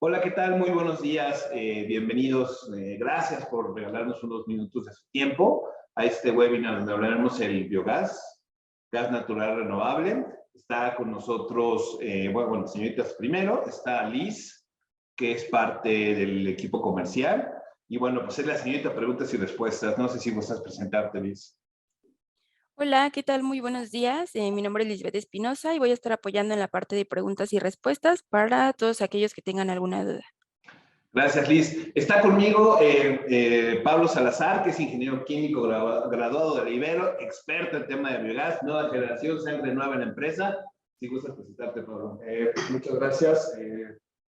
Hola, ¿qué tal? Muy buenos días, bienvenidos. Gracias por regalarnos unos minutos de su tiempo a este webinar donde hablaremos del biogás, gas natural renovable. Está con nosotros, bueno, señoritas primero, está Liz, que es parte del equipo comercial. Y bueno, pues es la señorita preguntas y respuestas. No sé si gustas presentarte, Liz. Hola, ¿qué tal? Muy buenos días. Mi nombre es Lisbeth Espinosa y voy a estar apoyando en la parte de preguntas y respuestas para todos aquellos que tengan alguna duda. Gracias, Liz. Está conmigo Pablo Salazar, que es ingeniero químico graduado de la Ibero, experto en tema de biogás, nueva generación, sangre nueva en la empresa. Si gustas presentarte, Pablo. Muchas gracias.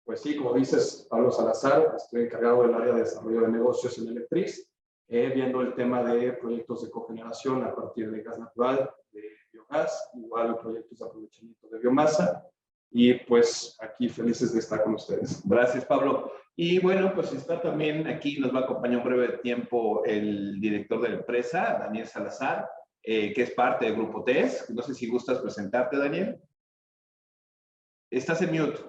Pues sí, como dices, Pablo Salazar, estoy encargado del área de desarrollo de negocios en Electriz, viendo el tema de proyectos de cogeneración a partir de gas natural, de biogás, igual proyectos de aprovechamiento de biomasa. Y pues aquí felices de estar con ustedes. Gracias, Pablo. Y bueno, pues está también aquí, nos va a acompañar un breve tiempo el director de la empresa, Daniel Salazar, que es parte del Grupo TES. No sé si gustas presentarte, Daniel. Estás en mute.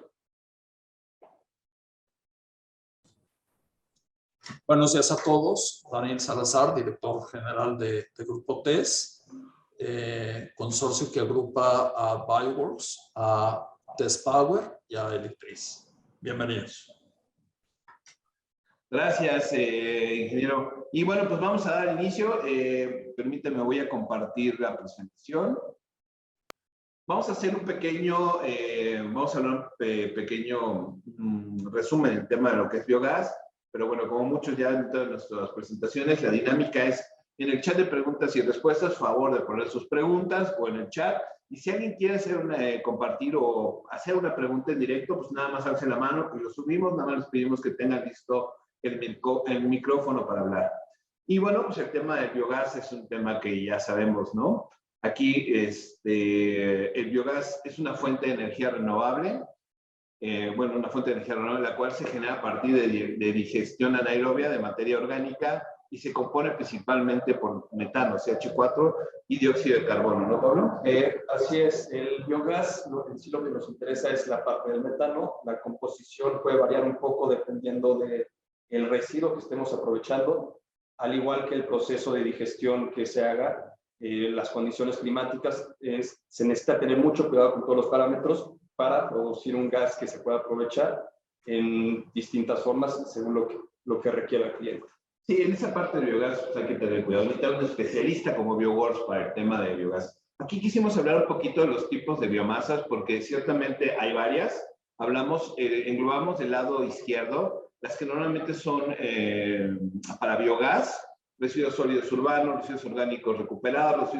Buenos días a todos. Daniel Salazar, director general de Grupo TES, consorcio que agrupa a Bioworks, a TES Power y a Electriz. Bienvenidos. Gracias, ingeniero. Y bueno, pues vamos a dar inicio. Permíteme, voy a compartir la presentación. Vamos a hacer un pequeño, vamos a hablar un pequeño resumen del tema de lo que es biogás. Pero bueno, como muchos ya en todas nuestras presentaciones, la dinámica es en el chat de preguntas y respuestas, favor de poner sus preguntas o en el chat. Y si alguien quiere hacer compartir o hacer una pregunta en directo, pues nada más alce la mano y lo subimos. Nada más les pedimos que tengan listo el micrófono para hablar. Y bueno, pues el tema del biogás es un tema que ya sabemos, ¿no? Aquí el biogás es una fuente de energía renovable. Bueno, una fuente de energía renovable, la cual se genera a partir de digestión anaerobia de materia orgánica y se compone principalmente por metano, CH4, y dióxido de carbono, ¿no, Pablo? Así es, el biogás, en sí lo que nos interesa es la parte del metano. La composición puede variar un poco dependiendo del residuo que estemos aprovechando, al igual que el proceso de digestión que se haga. Las condiciones climáticas, se necesita tener mucho cuidado con todos los parámetros para producir un gas que se pueda aprovechar en distintas formas según lo que requiera el cliente. Sí, en esa parte de biogás pues, hay que tener cuidado. Necesita un especialista como BioWorks para el tema de biogás. Aquí quisimos hablar un poquito de los tipos de biomasas porque ciertamente hay varias. Englobamos del lado izquierdo las que normalmente son para biogás, residuos sólidos urbanos, residuos orgánicos recuperados,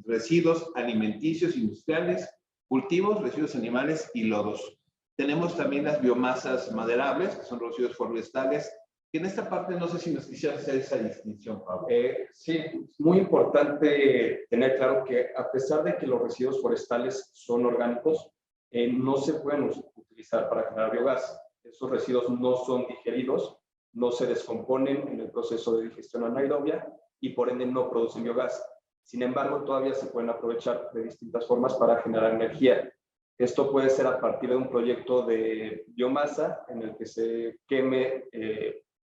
residuos alimenticios industriales, cultivos, residuos animales y lodos. Tenemos también las biomasas maderables, que son residuos forestales, que en esta parte no sé si nos quisieras hacer esa distinción, Pablo. Sí, es muy importante tener claro que a pesar de que los residuos forestales son orgánicos, no se pueden utilizar para generar biogás. Esos residuos no son digeridos, no se descomponen en el proceso de digestión anaerobia y por ende no producen biogás. Sin embargo, todavía se pueden aprovechar de distintas formas para generar energía. Esto puede ser a partir de un proyecto de biomasa en el que se queme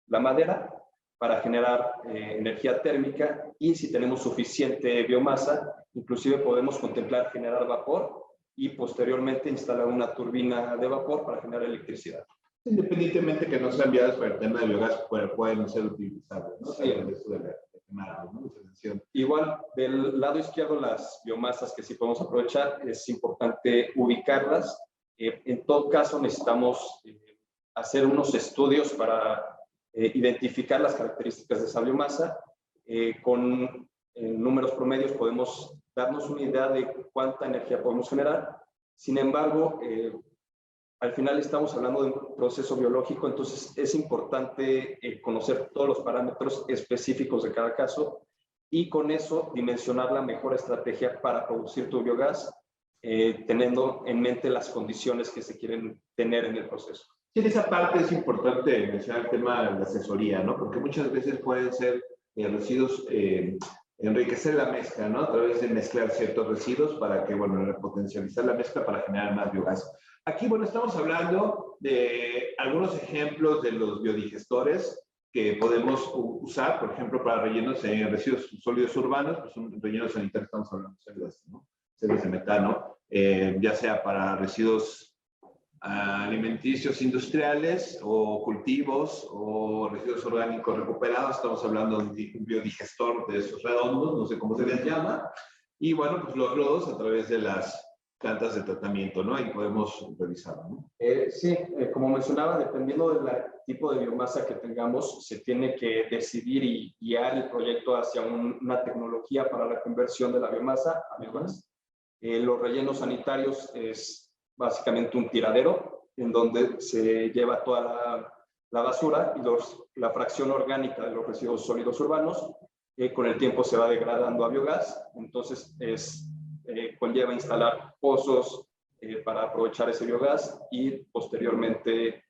la madera para generar energía térmica, y si tenemos suficiente biomasa, inclusive podemos contemplar generar vapor y posteriormente instalar una turbina de vapor para generar electricidad. Independientemente que no sean enviadas para el tema de biogás, pueden ser utilizables, ¿no? Sí. Igual, del lado izquierdo, las biomasas que sí podemos aprovechar, es importante ubicarlas. En todo caso, necesitamos hacer unos estudios para identificar las características de esa biomasa. Con números promedios podemos darnos una idea de cuánta energía podemos generar. Sin embargo, al final estamos hablando de un proceso biológico, entonces es importante conocer todos los parámetros específicos de cada caso y con eso dimensionar la mejor estrategia para producir tu biogás, teniendo en mente las condiciones que se quieren tener en el proceso. Sí, en esa parte es importante mencionar el tema de la asesoría, ¿no? Porque muchas veces pueden ser residuos enriquecer la mezcla, ¿no? A través de mezclar ciertos residuos para que, bueno, repotencializar la mezcla para generar más biogás. Aquí, bueno, estamos hablando de algunos ejemplos de los biodigestores que podemos usar, por ejemplo, para rellenos en residuos sólidos urbanos, pues un relleno sanitario, estamos hablando de celdas, ¿no? Celdas de metano, ya sea para residuos alimenticios industriales o cultivos o residuos orgánicos recuperados. Estamos hablando de un biodigestor de esos redondos, no sé cómo se les llama. Y bueno, pues los lodos a través de las plantas de tratamiento, ¿no? Ahí podemos revisarlo, ¿no? Sí, como mencionaba, dependiendo del tipo de biomasa que tengamos, se tiene que decidir y guiar el proyecto hacia una tecnología para la conversión de la biomasa a biogás. Los rellenos sanitarios es básicamente un tiradero en donde se lleva toda la basura y la fracción orgánica de los residuos sólidos urbanos con el tiempo se va degradando a biogás. Entonces conlleva instalar pozos para aprovechar ese biogás y posteriormente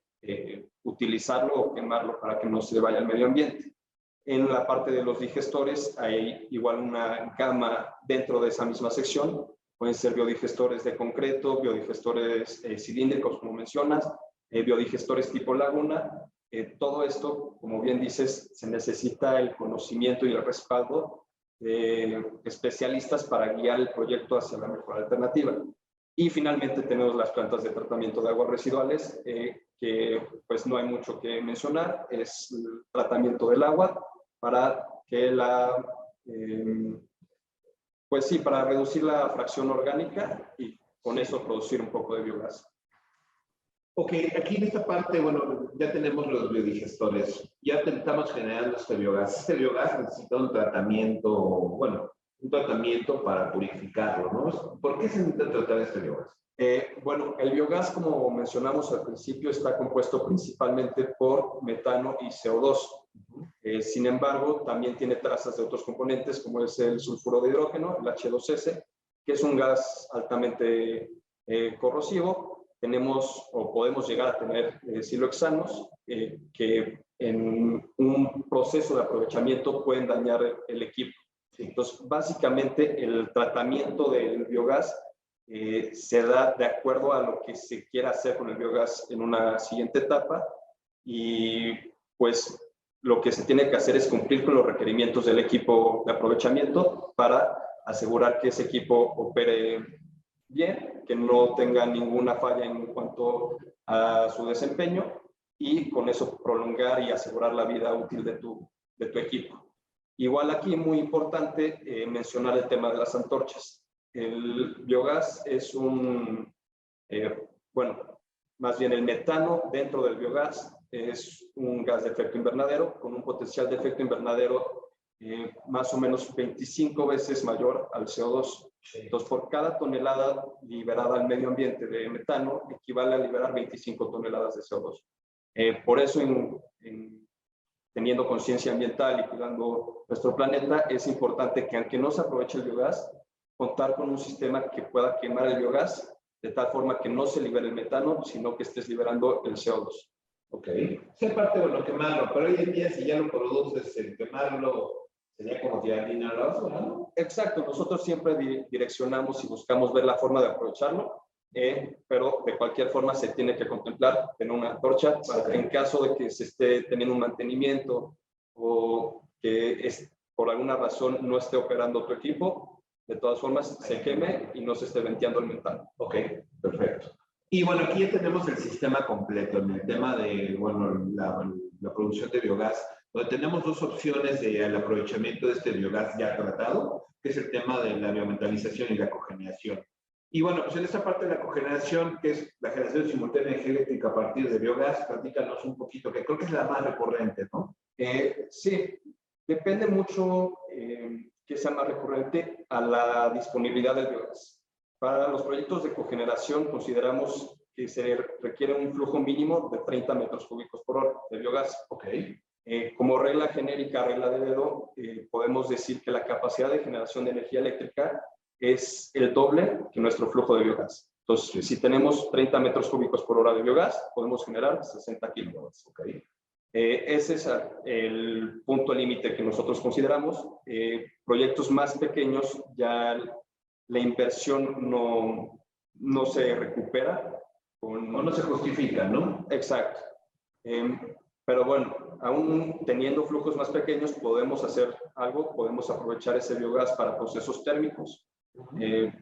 utilizarlo o quemarlo para que no se vaya al medio ambiente. En la parte de los digestores hay igual una gama dentro de esa misma sección. Pueden ser biodigestores de concreto, biodigestores cilíndricos, como mencionas, biodigestores tipo laguna. Todo esto, como bien dices, se necesita el conocimiento y el respaldo de especialistas para guiar el proyecto hacia la mejor alternativa. Y finalmente tenemos las plantas de tratamiento de aguas residuales, que pues no hay mucho que mencionar. Es el tratamiento del agua para que pues sí, para reducir la fracción orgánica y con eso producir un poco de biogás. Ok, aquí en esta parte, bueno, ya tenemos los biodigestores, ya estamos generando este biogás. Este biogás necesita un tratamiento, bueno, un tratamiento para purificarlo, ¿no? ¿Por qué se necesita tratar este biogás? Bueno, el biogás, como mencionamos al principio, está compuesto principalmente por metano y CO2. Sin embargo, también tiene trazas de otros componentes, como es el sulfuro de hidrógeno, el H2S, que es un gas altamente corrosivo. Tenemos o podemos llegar a tener silohexanos que en un proceso de aprovechamiento pueden dañar el equipo. Entonces, básicamente, el tratamiento del biogás se da de acuerdo a lo que se quiera hacer con el biogás en una siguiente etapa y pues lo que se tiene que hacer es cumplir con los requerimientos del equipo de aprovechamiento para asegurar que ese equipo opere bien, que no tenga ninguna falla en cuanto a su desempeño y con eso prolongar y asegurar la vida útil de tu equipo. Igual aquí muy importante mencionar el tema de las antorchas. El biogás es bueno, más bien el metano dentro del biogás es un gas de efecto invernadero con un potencial de efecto invernadero más o menos 25 veces mayor al CO2. Entonces, por cada tonelada liberada al medio ambiente de metano, equivale a liberar 25 toneladas de CO2. Por eso, teniendo conciencia ambiental y cuidando nuestro planeta, es importante que, aunque no se aproveche el biogás, contar con un sistema que pueda quemar el biogás de tal forma que no se libere el metano, sino que estés liberando el CO2. Ok. Esa parte, bueno, quemarlo, pero hoy en día si ya lo produces, el quemarlo sería como tirar dinero a la basura, ¿no? Exacto, nosotros siempre direccionamos y buscamos ver la forma de aprovecharlo, pero de cualquier forma se tiene que contemplar tener una antorcha para que en caso de que se esté teniendo un mantenimiento o que por alguna razón no esté operando tu equipo, de todas formas se queme y no se esté venteando el metano. Ok, perfecto. Y bueno, aquí ya tenemos el sistema completo en el tema de, bueno, la producción de biogás, donde tenemos dos opciones del aprovechamiento de este biogás ya tratado, que es el tema de la biometalización y la cogeneración. Y bueno, pues en esta parte de la cogeneración, que es la generación simultánea de energía eléctrica a partir de biogás, platícanos un poquito, que creo que es la más recurrente, ¿no? Sí, depende mucho que sea más recurrente a la disponibilidad del biogás. Para los proyectos de cogeneración consideramos que se requiere un flujo mínimo de 30 metros cúbicos por hora de biogás. Ok. Como regla genérica, regla de dedo, podemos decir que la capacidad de generación de energía eléctrica es el doble que nuestro flujo de biogás. Entonces, si tenemos 30 metros cúbicos por hora de biogás, podemos generar 60 kilowatts. Okay. Ese es el punto límite que nosotros consideramos. proyectos más pequeños ya la inversión no se recupera. O no se justifica, ¿no? Exacto. Pero bueno, aún teniendo flujos más pequeños, podemos hacer algo, podemos aprovechar ese biogás para procesos térmicos,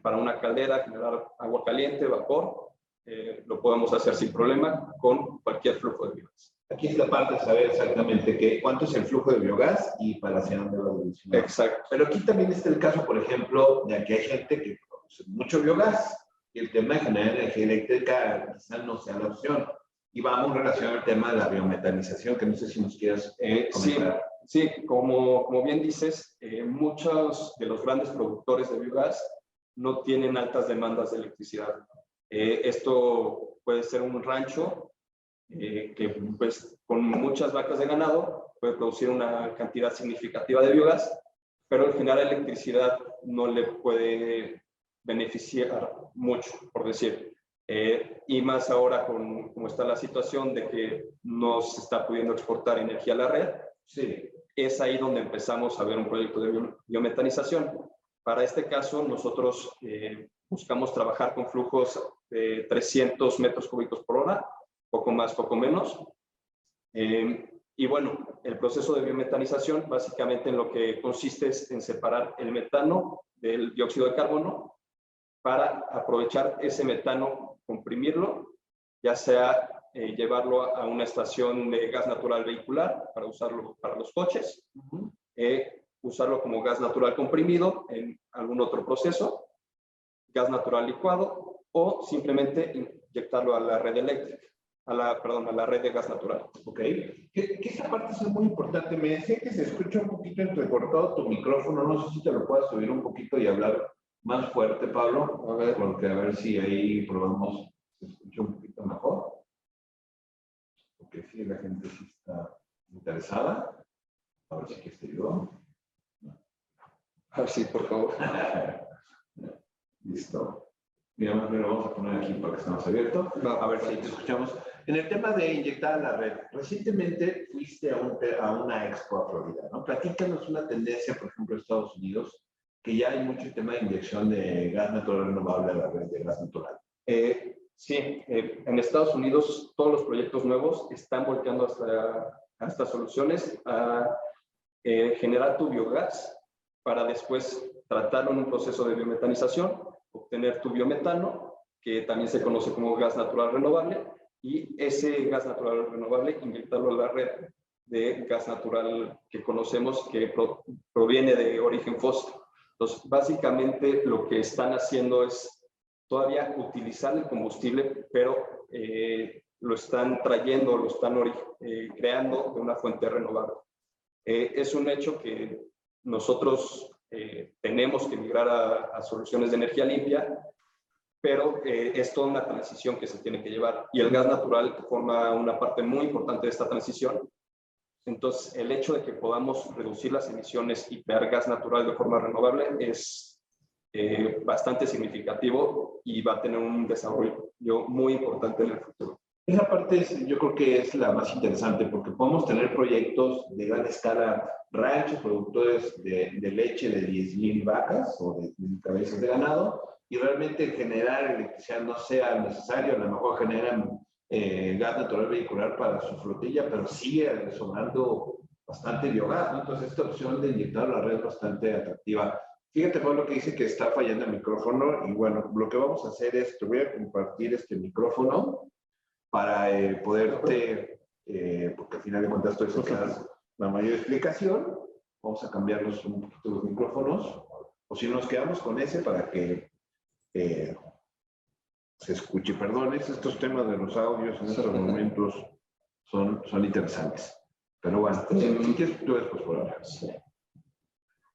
para una caldera, generar agua caliente, vapor, lo podemos hacer sin problema con cualquier flujo de biogás. Aquí es la parte de saber exactamente cuánto es el flujo de biogás y para hacia dónde va a direccionar. Exacto. Pero aquí también está el caso, por ejemplo, de que hay gente que produce mucho biogás y el tema de generar energía eléctrica quizás no sea la opción. Y vamos relacionado al tema de la biometanización, que no sé si nos quieras comentar. Sí, como bien dices, muchos de los grandes productores de biogás no tienen altas demandas de electricidad. Esto puede ser un rancho que pues, con muchas vacas de ganado puede producir una cantidad significativa de biogás, pero al final la electricidad no le puede beneficiar mucho, por decir. Y más ahora como está la situación de que no se está pudiendo exportar energía a la red, Sí. es ahí donde empezamos a ver un proyecto de biometanización. Para este caso, nosotros buscamos trabajar con flujos de 300 metros cúbicos por hora, poco más, poco menos. Y bueno, el proceso de biometanización básicamente en lo que consiste es en separar el metano del dióxido de carbono para aprovechar ese metano, comprimirlo, ya sea llevarlo a una estación de gas natural vehicular para usarlo para los coches, usarlo como gas natural comprimido en algún otro proceso, gas natural licuado, o simplemente inyectarlo a la red eléctrica, a la red de gas natural. Ok. Que esa parte es muy importante. Me decía que se escucha un poquito entrecortado tu micrófono. No sé si te lo puedas subir un poquito y hablar más fuerte, Pablo. A ver. Porque a ver si ahí probamos, se escucha un poquito mejor. Porque sí, la gente sí está interesada. A ver si que te ayudó. Así, por favor. Listo. Mira, lo vamos a poner aquí para que estemos abiertos. A ver si te escuchamos. En el tema de inyectar a la red, recientemente fuiste a una expo a Florida, ¿no? Platícanos una tendencia, por ejemplo, en Estados Unidos, que ya hay mucho tema de inyección de gas natural renovable a la red de gas natural. Sí, en Estados Unidos todos los proyectos nuevos están volteando a estas soluciones, a generar tu biogás para después tratarlo en un proceso de biometanización, obtener tu biometano, que también se conoce como gas natural renovable, y ese gas natural renovable inyectarlo a la red de gas natural que conocemos que proviene de origen fósil. Entonces, básicamente lo que están haciendo es todavía utilizar el combustible, pero lo están trayendo, lo están creando de una fuente renovable. Es un hecho que nosotros tenemos que migrar a soluciones de energía limpia, pero es toda una transición que se tiene que llevar y el gas natural forma una parte muy importante de esta transición. Entonces, el hecho de que podamos reducir las emisiones y crear gas natural de forma renovable es bastante significativo y va a tener un desarrollo muy importante en el futuro. Esa parte yo creo que es la más interesante porque podemos tener proyectos de gran escala, ranchos, productores de leche de 10,000 vacas o de cabezas de ganado, y realmente generar electricidad no sea necesario, a lo mejor generan gas natural vehicular para su flotilla, pero sigue sobrando bastante biogás, ¿no? Entonces esta opción de inyectar la red es bastante atractiva. Fíjate, Pablo, que dice que está fallando el micrófono, y bueno, lo que vamos a hacer es, te voy a compartir este micrófono para poderte, porque al final de cuentas esto es la mayor explicación. Vamos a cambiarlos un poquito los micrófonos, o si nos quedamos con ese para que se escuche. Perdón, estos temas de los audios en estos momentos son interesantes. Pero bueno, si quieres tú después por ahora. Sí.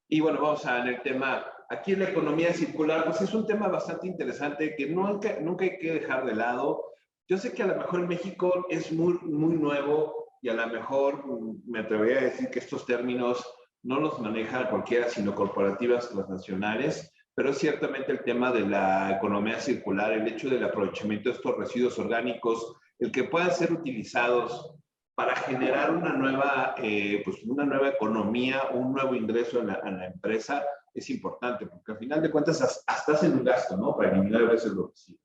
Y bueno, vamos en el tema, aquí en la economía circular, pues es un tema bastante interesante que nunca hay que dejar de lado. Yo sé que a lo mejor en México es muy nuevo y a lo mejor me atrevería a decir que estos términos no los maneja cualquiera, sino corporativas transnacionales, pero es ciertamente el tema de la economía circular, el hecho del aprovechamiento de estos residuos orgánicos, el que puedan ser utilizados para generar pues una nueva economía, un nuevo ingreso a la empresa, es importante, porque al final de cuentas hasta hacen un gasto, ¿no? Para eliminar a veces los residuos.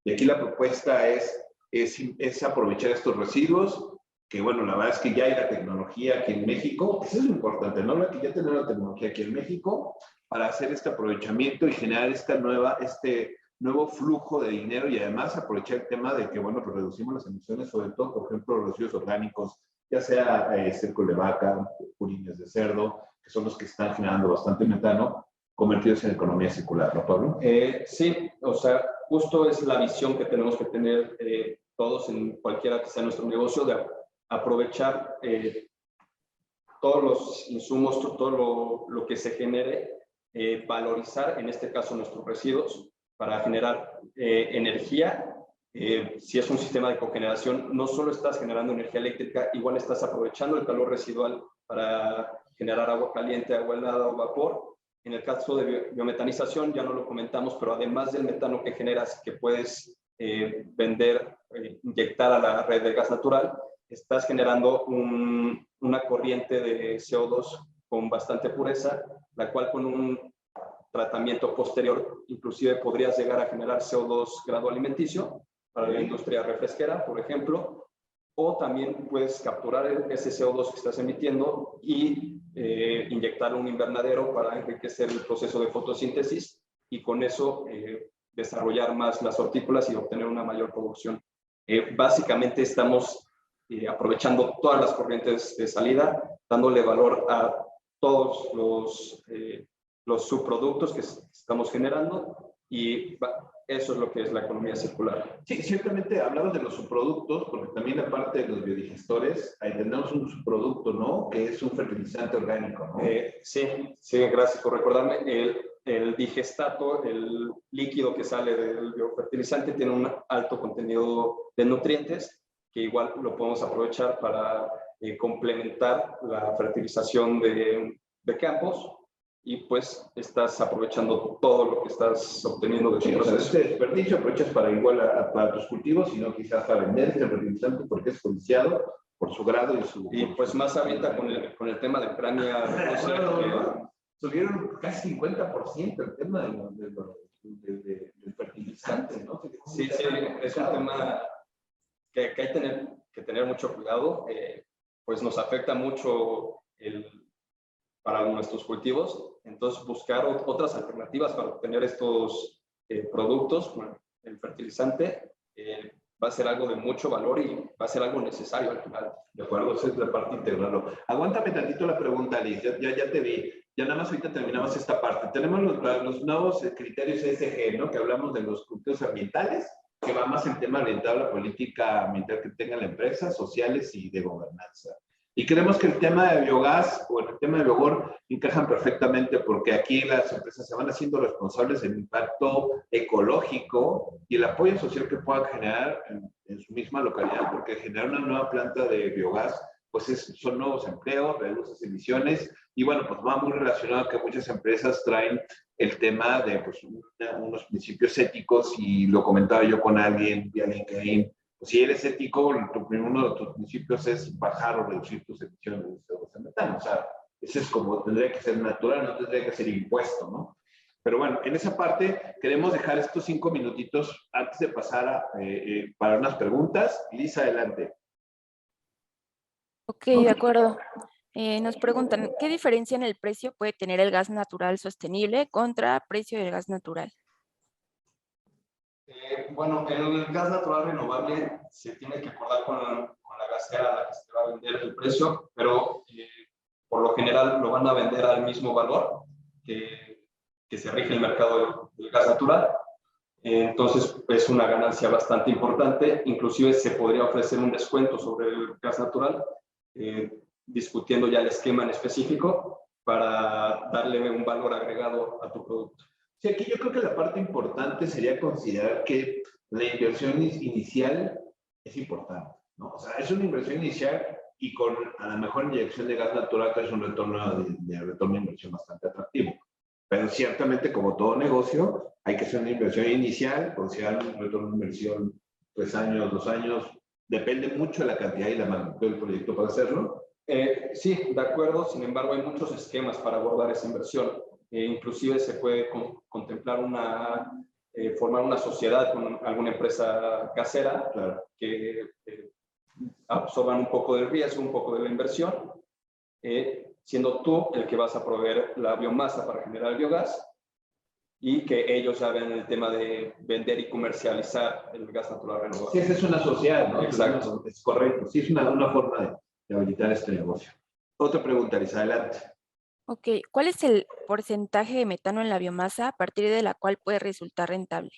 Y aquí la propuesta es aprovechar estos residuos, que bueno, la verdad es que ya hay la tecnología aquí en México, eso es lo importante, ¿no? Que ya tenemos la tecnología aquí en México para hacer este aprovechamiento y generar este nuevo flujo de dinero y además aprovechar el tema de que, bueno, pues reducimos las emisiones, sobre todo, por ejemplo, los residuos orgánicos, ya sea estiércol de vaca, purines de cerdo, que son los que están generando bastante metano, convertidos en economía circular, ¿no, Pablo? Sí, o sea, justo es la visión que tenemos que tener todos en cualquiera que sea nuestro negocio, de aprovechar todos los insumos, todo lo que se genere, valorizar en este caso nuestros residuos para generar energía. Si es un sistema de cogeneración, no solo estás generando energía eléctrica, igual estás aprovechando el calor residual para generar agua caliente, agua helada o vapor. En el caso de biometanización, ya no lo comentamos, pero además del metano que generas, que puedes vender, inyectar a la red de gas natural, estás generando una corriente de CO2 con bastante pureza, la cual con un tratamiento posterior inclusive podrías llegar a generar CO2 grado alimenticio para la industria refresquera, por ejemplo, o también puedes capturar ese CO2 que estás emitiendo y inyectarlo en un invernadero para enriquecer el proceso de fotosíntesis y con eso desarrollar más las hortícolas y obtener una mayor producción. Básicamente estamos aprovechando todas las corrientes de salida, dándole valor a todos los subproductos que estamos generando y eso es lo que es la economía circular. Sí, ciertamente hablamos de los subproductos, porque también aparte de los biodigestores, ahí tenemos un subproducto, ¿no? Que es un fertilizante orgánico, ¿no? Sí, gracias por recordarme. El digestato, el líquido que sale del biofertilizante, tiene un alto contenido de nutrientes que igual lo podemos aprovechar para complementar la fertilización de campos y pues estás aprovechando todo lo que estás obteniendo de tu proceso. Este desperdicio aprovechas para igual para tus cultivos, sino quizás para vender este fertilizante porque es codiciado por su grado y su... Y pues más ahorita con el tema de Ucrania, subieron casi 50% el tema del fertilizante, ¿no? Sí, es un tema que hay que tener mucho cuidado, pues nos afecta mucho para nuestros cultivos, entonces buscar otras alternativas para obtener estos productos, bueno, el fertilizante, va a ser algo de mucho valor y va a ser algo necesario al final. De acuerdo, esa es la parte integral. Aguántame tantito la pregunta, Liz, ya te vi. Ya nada más ahorita terminamos esta parte. Tenemos los nuevos criterios ESG, ¿no? Que hablamos de los criterios ambientales, que va más el tema orientado a la política ambiental que tenga la empresa, sociales y de gobernanza. Y creemos que el tema de biogás o el tema de biogor encajan perfectamente porque aquí las empresas se van haciendo responsables del impacto ecológico y el apoyo social que puedan generar en su misma localidad, porque generar una nueva planta de biogás pues son nuevos empleos, reduces emisiones y bueno, pues va muy relacionado a que muchas empresas traen el tema de pues, unos principios éticos y lo comentaba yo con alguien vía LinkedIn. Pues si eres ético, uno de tus principios es bajar o reducir tus emisiones de CO2 de metano. O sea, ese es como tendría que ser natural, no tendría que ser impuesto, ¿no? Pero bueno, en esa parte queremos dejar estos 5 minutitos antes de pasar para unas preguntas. Lisa, adelante. Ok, de acuerdo. Nos preguntan, ¿qué diferencia en el precio puede tener el gas natural sostenible contra precio del gas natural? Bueno, el gas natural renovable se tiene que acordar con la gasera a la que se va a vender el precio, pero por lo general lo van a vender al mismo valor que se rige el mercado del gas natural. Entonces es una ganancia bastante importante, inclusive se podría ofrecer un descuento sobre el gas natural, discutiendo ya el esquema en específico para darle un valor agregado a tu producto. Sí, aquí yo creo que la parte importante sería considerar que la inversión inicial es importante, ¿no? O sea, es una inversión inicial y con a la mejor inyección de gas natural que es un retorno de inversión bastante atractivo. Pero ciertamente, como todo negocio, hay que hacer una inversión inicial, considerar un retorno de inversión 3 años, 2 años, depende mucho de la cantidad y la magnitud del proyecto para hacerlo. Sí, de acuerdo. Sin embargo, hay muchos esquemas para abordar esa inversión. Inclusive se puede contemplar formar una sociedad con alguna empresa casera, claro, que absorban un poco del riesgo, un poco de la inversión, siendo tú el que vas a proveer la biomasa para generar el biogás y que ellos ya ven el tema de vender y comercializar el gas natural renovable. Sí, esa es una sociedad, ¿no? Exacto. Es correcto. Sí, es una forma de habilitar este negocio. Otra pregunta, Lisa, adelante. Ok, ¿cuál es el porcentaje de metano en la biomasa a partir de la cual puede resultar rentable?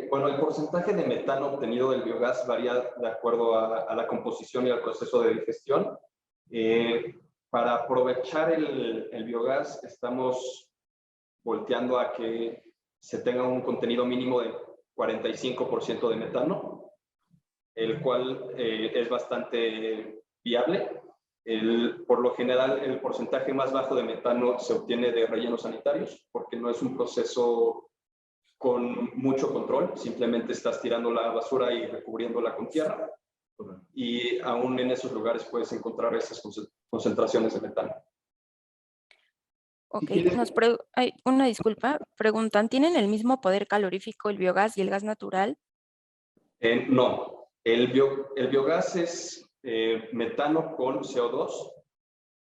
Bueno, el porcentaje de metano obtenido del biogás varía de acuerdo a la composición y al proceso de digestión. Para aprovechar el biogás, estamos volteando a que se tenga un contenido mínimo de 45% de metano, el cual es bastante viable. Por lo general, el porcentaje más bajo de metano se obtiene de rellenos sanitarios, porque no es un proceso con mucho control, simplemente estás tirando la basura y recubriéndola con tierra, y aún en esos lugares puedes encontrar esas concentraciones de metano. Ok, una disculpa, preguntan, ¿tienen el mismo poder calorífico el biogás y el gas natural? No, el biogás es metano con CO2,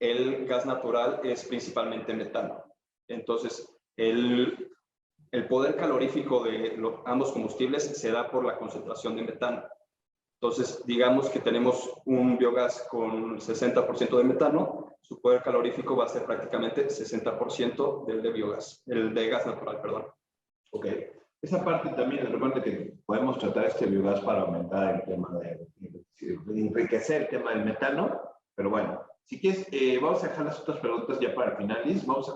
el gas natural es principalmente metano. Entonces, el poder calorífico de ambos combustibles se da por la concentración de metano. Entonces, digamos que tenemos un biogás con 60% de metano, su poder calorífico va a ser prácticamente 60% del de biogás, el de gas natural, perdón. Ok. Esa parte también, recuerda que podemos tratar este biogás para aumentar el tema de enriquecer el tema del metano, pero bueno, si quieres, vamos a dejar las otras preguntas ya para el final, Liz. Vamos a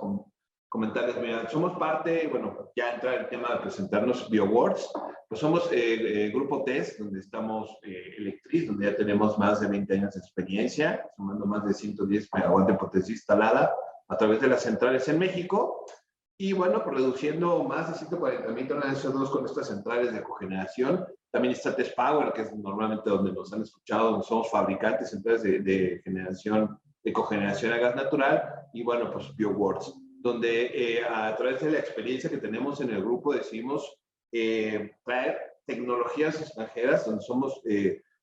comentarles, mira, somos parte, bueno, ya entra el tema de presentarnos BioWorks, pues somos el Grupo TES, donde estamos Electriz, donde ya tenemos más de 20 años de experiencia, sumando más de 110 megawatts de potencia instalada a través de las centrales en México, y bueno, pues reduciendo más de 140,000 toneladas de CO2 con estas centrales de cogeneración. También está TES Power, que es normalmente donde nos han escuchado, donde somos fabricantes centrales de generación, de cogeneración a gas natural, y bueno, pues BioWorks, donde a través de la experiencia que tenemos en el grupo decidimos traer tecnologías extranjeras, donde somos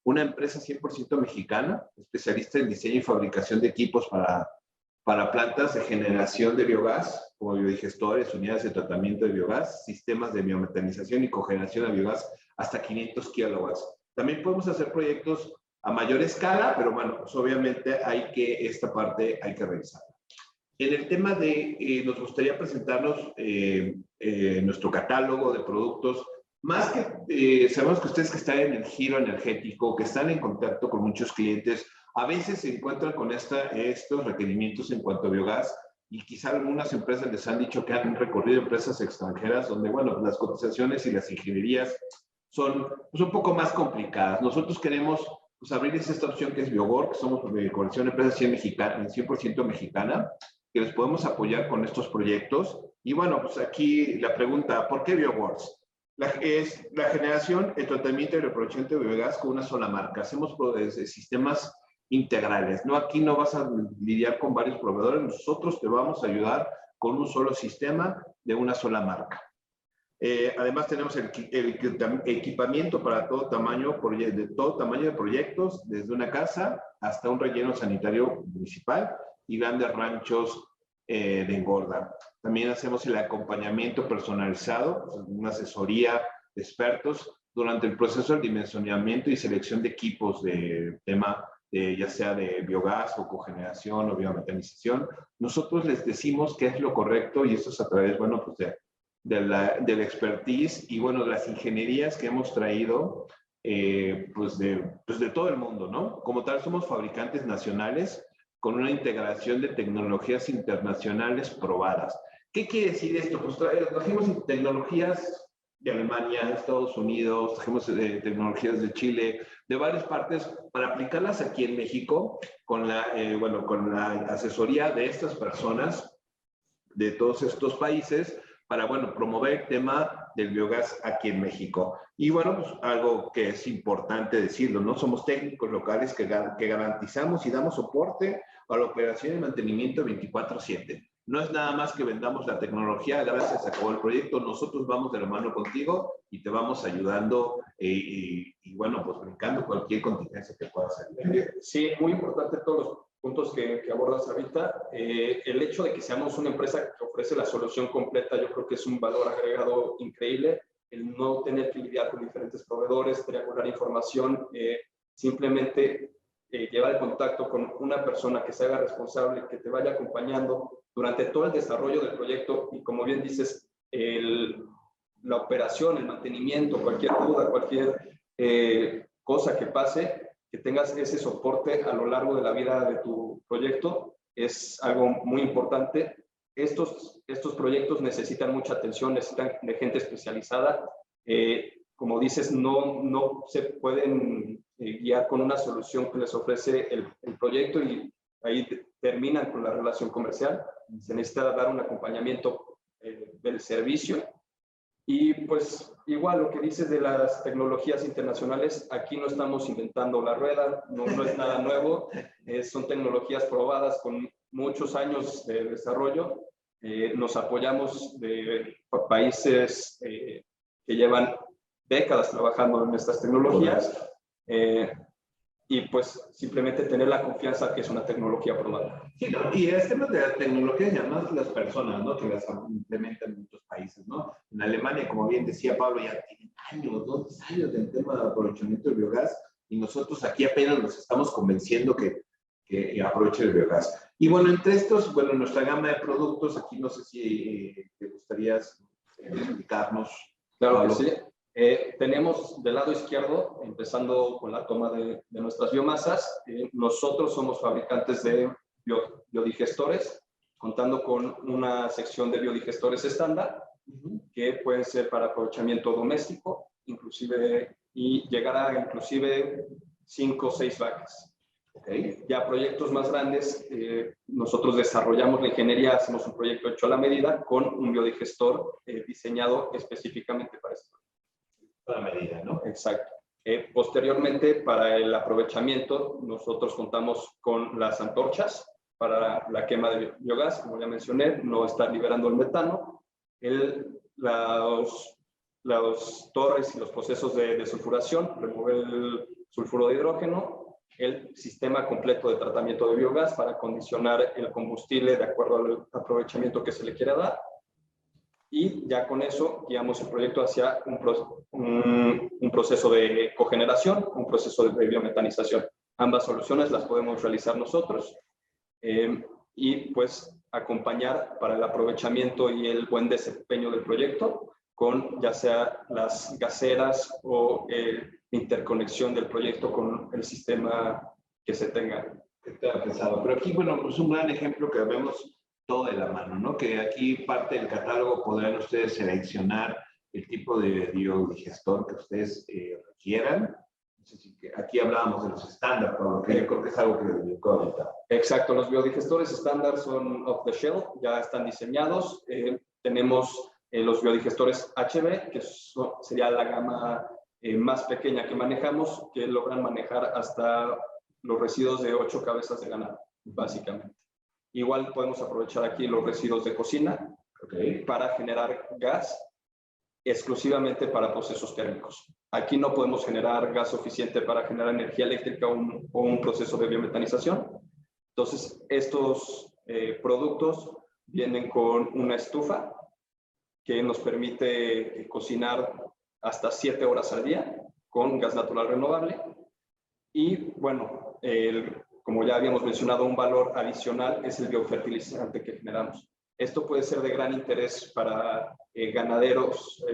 una empresa 100% mexicana, especialista en diseño y fabricación de equipos para plantas de generación de biogás, como biodigestores, unidades de tratamiento de biogás, sistemas de biometanización y cogeneración de biogás hasta 500 kilowatts. También podemos hacer proyectos a mayor escala, pero bueno, pues obviamente esta parte hay que revisarla. En el tema de, nos gustaría presentarnos nuestro catálogo de productos, más que sabemos que ustedes que están en el giro energético, que están en contacto con muchos clientes, a veces se encuentran con estos requerimientos en cuanto a biogás, y quizá algunas empresas les han dicho que han recorrido empresas extranjeras donde, bueno, las cotizaciones y las ingenierías son pues, un poco más complicadas. Nosotros queremos pues, abrirles esta opción que es BioWorks, que somos de colección de empresas 100% mexicana, que les podemos apoyar con estos proyectos. Y bueno, pues aquí la pregunta, ¿por qué BioWorks? Es la generación, el tratamiento y la producción de biogás con una sola marca. Hacemos sistemas integrales, ¿no? Aquí no vas a lidiar con varios proveedores, nosotros te vamos a ayudar con un solo sistema de una sola marca. Además tenemos el equipamiento para todo tamaño de proyectos, desde una casa hasta un relleno sanitario municipal y grandes ranchos de engorda. También hacemos el acompañamiento personalizado, una asesoría de expertos durante el proceso de dimensionamiento y selección de equipos de tema, ya sea de biogás o cogeneración o biometanización. Nosotros les decimos qué es lo correcto y esto es a través, bueno, pues de la expertise y, bueno, de las ingenierías que hemos traído pues de todo el mundo, ¿no? Como tal, somos fabricantes nacionales con una integración de tecnologías internacionales probadas. ¿Qué quiere decir esto? Pues trajimos tecnologías de Alemania, de Estados Unidos, trajimos tecnologías de Chile, de varias partes, para aplicarlas aquí en México con con la asesoría de estas personas de todos estos países para, bueno, promover el tema del biogás aquí en México. Y bueno, pues algo que es importante decirlo, ¿no? Somos técnicos locales que garantizamos y damos soporte a la operación y mantenimiento 24/7. No es nada más que vendamos la tecnología, gracias, acabó el proyecto, nosotros vamos de la mano contigo y te vamos ayudando y bueno, pues brincando cualquier contingencia que pueda salir. Sí, muy importante todos los puntos que abordas ahorita. El hecho de que seamos una empresa que ofrece la solución completa, yo creo que es un valor agregado increíble. El no tener que lidiar con diferentes proveedores, triangular información, simplemente llevar el contacto con una persona que se haga responsable, que te vaya acompañando durante todo el desarrollo del proyecto y, como bien dices, la operación, el mantenimiento, cualquier duda, cualquier cosa que pase, que tengas ese soporte a lo largo de la vida de tu proyecto, es algo muy importante. Estos proyectos necesitan mucha atención, necesitan de gente especializada. Como dices, no se pueden guiar con una solución que les ofrece el proyecto y ahí terminan con la relación comercial. Se necesita dar un acompañamiento del servicio. Y pues igual lo que dices de las tecnologías internacionales, aquí no estamos inventando la rueda, no es nada nuevo, son tecnologías probadas con muchos años de desarrollo. Nos apoyamos de países que llevan décadas trabajando en estas tecnologías y pues simplemente tener la confianza que es una tecnología probada. Sí, ¿no? Y es tema de la tecnología y además las personas, ¿no? Que las implementan en muchos países, ¿no? En Alemania, como bien decía Pablo, ya tienen años, 2 años del tema de aprovechamiento del biogás y nosotros aquí apenas nos estamos convenciendo que aproveche el biogás. Y bueno, entre estos, bueno, nuestra gama de productos, aquí no sé si te gustaría explicarnos. Claro Pablo. que sí. Tenemos del lado izquierdo, empezando con la toma de nuestras biomasas, nosotros somos fabricantes de biodigestores, contando con una sección de biodigestores estándar, que pueden ser para aprovechamiento doméstico, inclusive, y llegar a inclusive 5 o 6 vacas. Okay. Ya proyectos más grandes, nosotros desarrollamos la ingeniería, hacemos un proyecto hecho a la medida con un biodigestor diseñado específicamente para esto. Para medida, ¿no? Exacto. Posteriormente, para el aprovechamiento, nosotros contamos con las antorchas para la quema de biogás, como ya mencioné, no estar liberando el metano, las torres y los procesos de desulfuración, remover el sulfuro de hidrógeno, el sistema completo de tratamiento de biogás para condicionar el combustible de acuerdo al aprovechamiento que se le quiera dar. Y ya con eso guiamos el proyecto hacia un proceso de cogeneración, un proceso de biometanización. Ambas soluciones las podemos realizar nosotros y pues acompañar para el aprovechamiento y el buen desempeño del proyecto con ya sea las gaseras o interconexión del proyecto con el sistema que se tenga. Pesado. Pero aquí, bueno, pues un gran ejemplo que vemos todo de la mano, ¿no? Que aquí parte del catálogo podrán ustedes seleccionar el tipo de biodigestor que ustedes requieran. Aquí hablábamos de los estándar, porque yo creo que es algo que les dedicó ahorita. Exacto, los biodigestores estándar son off the shelf, ya están diseñados. Tenemos los biodigestores HB, que sería la gama más pequeña que manejamos, que logran manejar hasta los residuos de 8 cabezas de ganado, básicamente. Igual podemos aprovechar aquí los residuos de cocina para generar gas exclusivamente para procesos térmicos. Aquí no podemos generar gas suficiente para generar energía eléctrica o un proceso de biometanización. Entonces, estos productos vienen con una estufa que nos permite cocinar hasta 7 horas al día con gas natural renovable. Y bueno, como ya habíamos mencionado, un valor adicional es el biofertilizante que generamos. Esto puede ser de gran interés para ganaderos,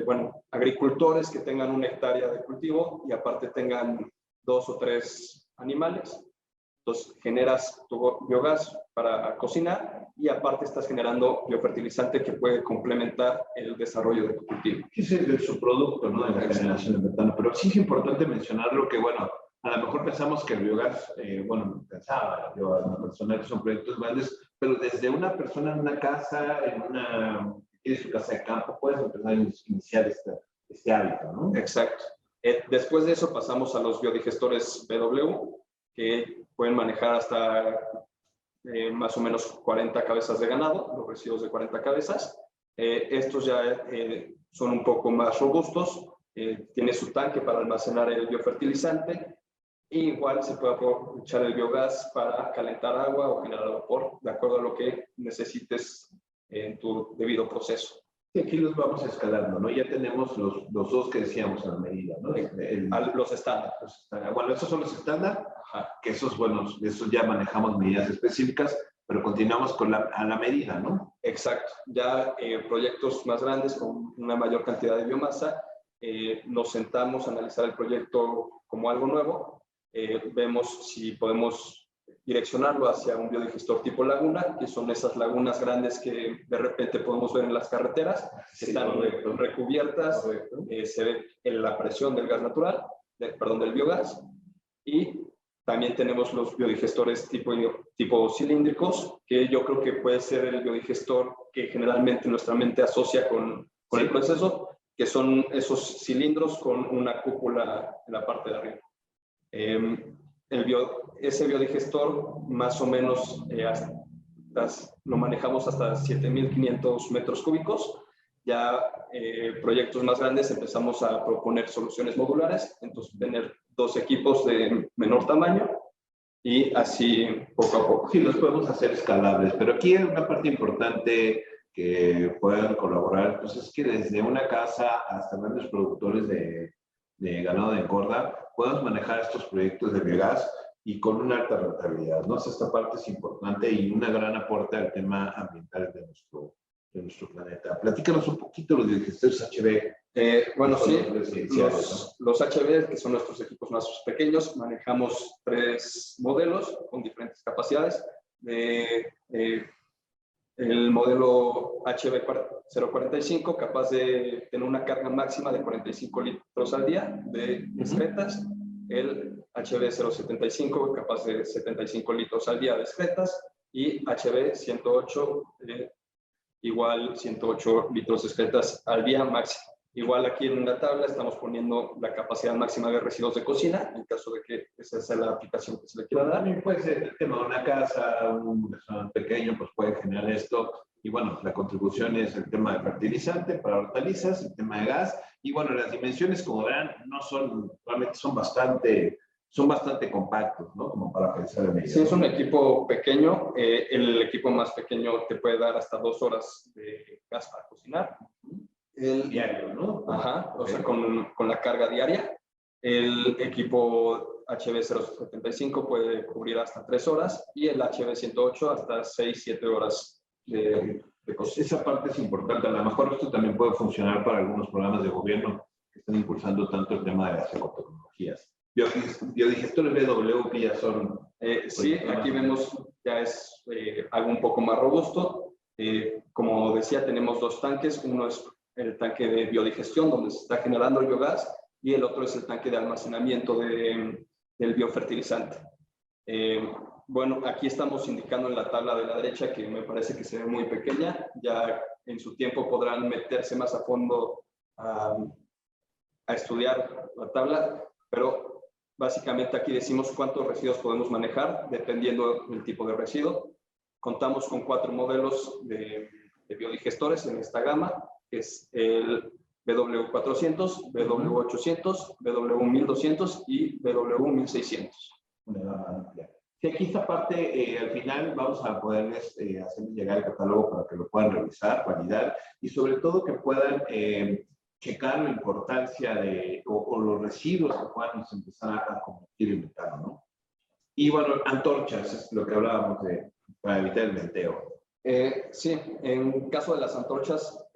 agricultores que tengan 1 hectárea de cultivo y aparte tengan 2 o 3 animales. Entonces generas tu biogás para cocinar y aparte estás generando biofertilizante que puede complementar el desarrollo de tu cultivo. Es el subproducto, ¿no? De la generación de metano. Pero sí es importante mencionarlo que, bueno, a lo mejor pensamos que el biogás, pensaba yo, personal que son proyectos grandes, pero desde una persona en una casa, en una tienes tu casa de campo, puedes empezar a iniciar este hábito, ¿no? Exacto. Después de eso pasamos a los biodigestores BW, que pueden manejar hasta más o menos 40 cabezas de ganado, los residuos de 40 cabezas. Estos ya son un poco más robustos, tiene su tanque para almacenar el biofertilizante, e igual se puede aprovechar el biogás para calentar agua o generar vapor, de acuerdo a lo que necesites en tu debido proceso. Y aquí los vamos escalando, ¿no? Ya tenemos los dos que decíamos a la medida, ¿no? Los estándar. Bueno, esos son los estándar, que esos, bueno, esos ya manejamos medidas específicas, pero continuamos con a la medida, ¿no? Exacto. Ya proyectos más grandes con una mayor cantidad de biomasa, nos sentamos a analizar el proyecto como algo nuevo, vemos si podemos direccionarlo hacia un biodigestor tipo laguna, que son esas lagunas grandes que de repente podemos ver en las carreteras, que están recubiertas, se ve la presión del gas natural, del biogás, y también tenemos los biodigestores tipo cilíndricos, que yo creo que puede ser el biodigestor que generalmente nuestra mente asocia con el proceso, que son esos cilindros con una cúpula en la parte de arriba. Ese biodigestor más o menos lo manejamos hasta 7.500 metros cúbicos. Ya proyectos más grandes empezamos a proponer soluciones modulares, entonces tener 2 equipos de menor tamaño y así poco a poco. Sí, los podemos hacer escalables, pero aquí hay una parte importante que puedan colaborar, pues es que desde una casa hasta grandes productores de ganado de engorda, podamos manejar estos proyectos de biogás y con una alta rentabilidad, ¿no? Esta parte es importante y una gran aporte al tema ambiental de nuestro planeta. Platícanos un poquito los biodigestores HB. Bueno, sí, los HB, que son nuestros equipos más pequeños, manejamos 3 modelos con diferentes capacidades. El modelo HB045, capaz de tener una carga máxima de 45 litros al día de excretas. El HB075, capaz de 75 litros al día de excretas. Y HB108, igual 108 litros de excretas al día máximo. Igual aquí en la tabla estamos poniendo la capacidad máxima de residuos de cocina, en caso de que esa sea la aplicación que se le quiera dar. También puede ser el tema de una casa, un restaurante pequeño, pues puede generar esto. Y bueno, la contribución es el tema de fertilizante para hortalizas, el tema de gas. Y bueno, las dimensiones, como verán, realmente son bastante compactos, ¿no? Como para pensar en ello. Sí, es un equipo pequeño. El equipo más pequeño te puede dar hasta 2 horas de gas para cocinar. El diario, ¿no? Ajá, okay. O sea, con la carga diaria. El equipo HB075 puede cubrir hasta 3 horas y el HB108 hasta 6-7 horas de cocina. Esa parte es importante. A lo mejor esto también puede funcionar para algunos programas de gobierno que están impulsando tanto el tema de las ecotecnologías. Biodigestores BW que ya son... sí, aquí vemos ya es algo un poco más robusto. Como decía, tenemos 2 tanques. Uno es el tanque de biodigestión, donde se está generando el biogás, y el otro es el tanque de almacenamiento del biofertilizante. Bueno, aquí estamos indicando en la tabla de la derecha, que me parece que se ve muy pequeña. Ya en su tiempo podrán meterse más a fondo a estudiar la tabla, pero básicamente aquí decimos cuántos residuos podemos manejar, dependiendo del tipo de residuo. Contamos con 4 modelos de biodigestores en esta gama, que es el BW400, BW800, BW1200 y BW1600. Sí, aquí esta parte, al final vamos a poderles hacerles llegar el catálogo para que lo puedan revisar, validar y sobre todo que puedan checar la importancia o los residuos que puedan empezar a convertir en metano, ¿no? Y bueno, antorchas, es lo que hablábamos para evitar el venteo. Sí, en caso de las antorchas,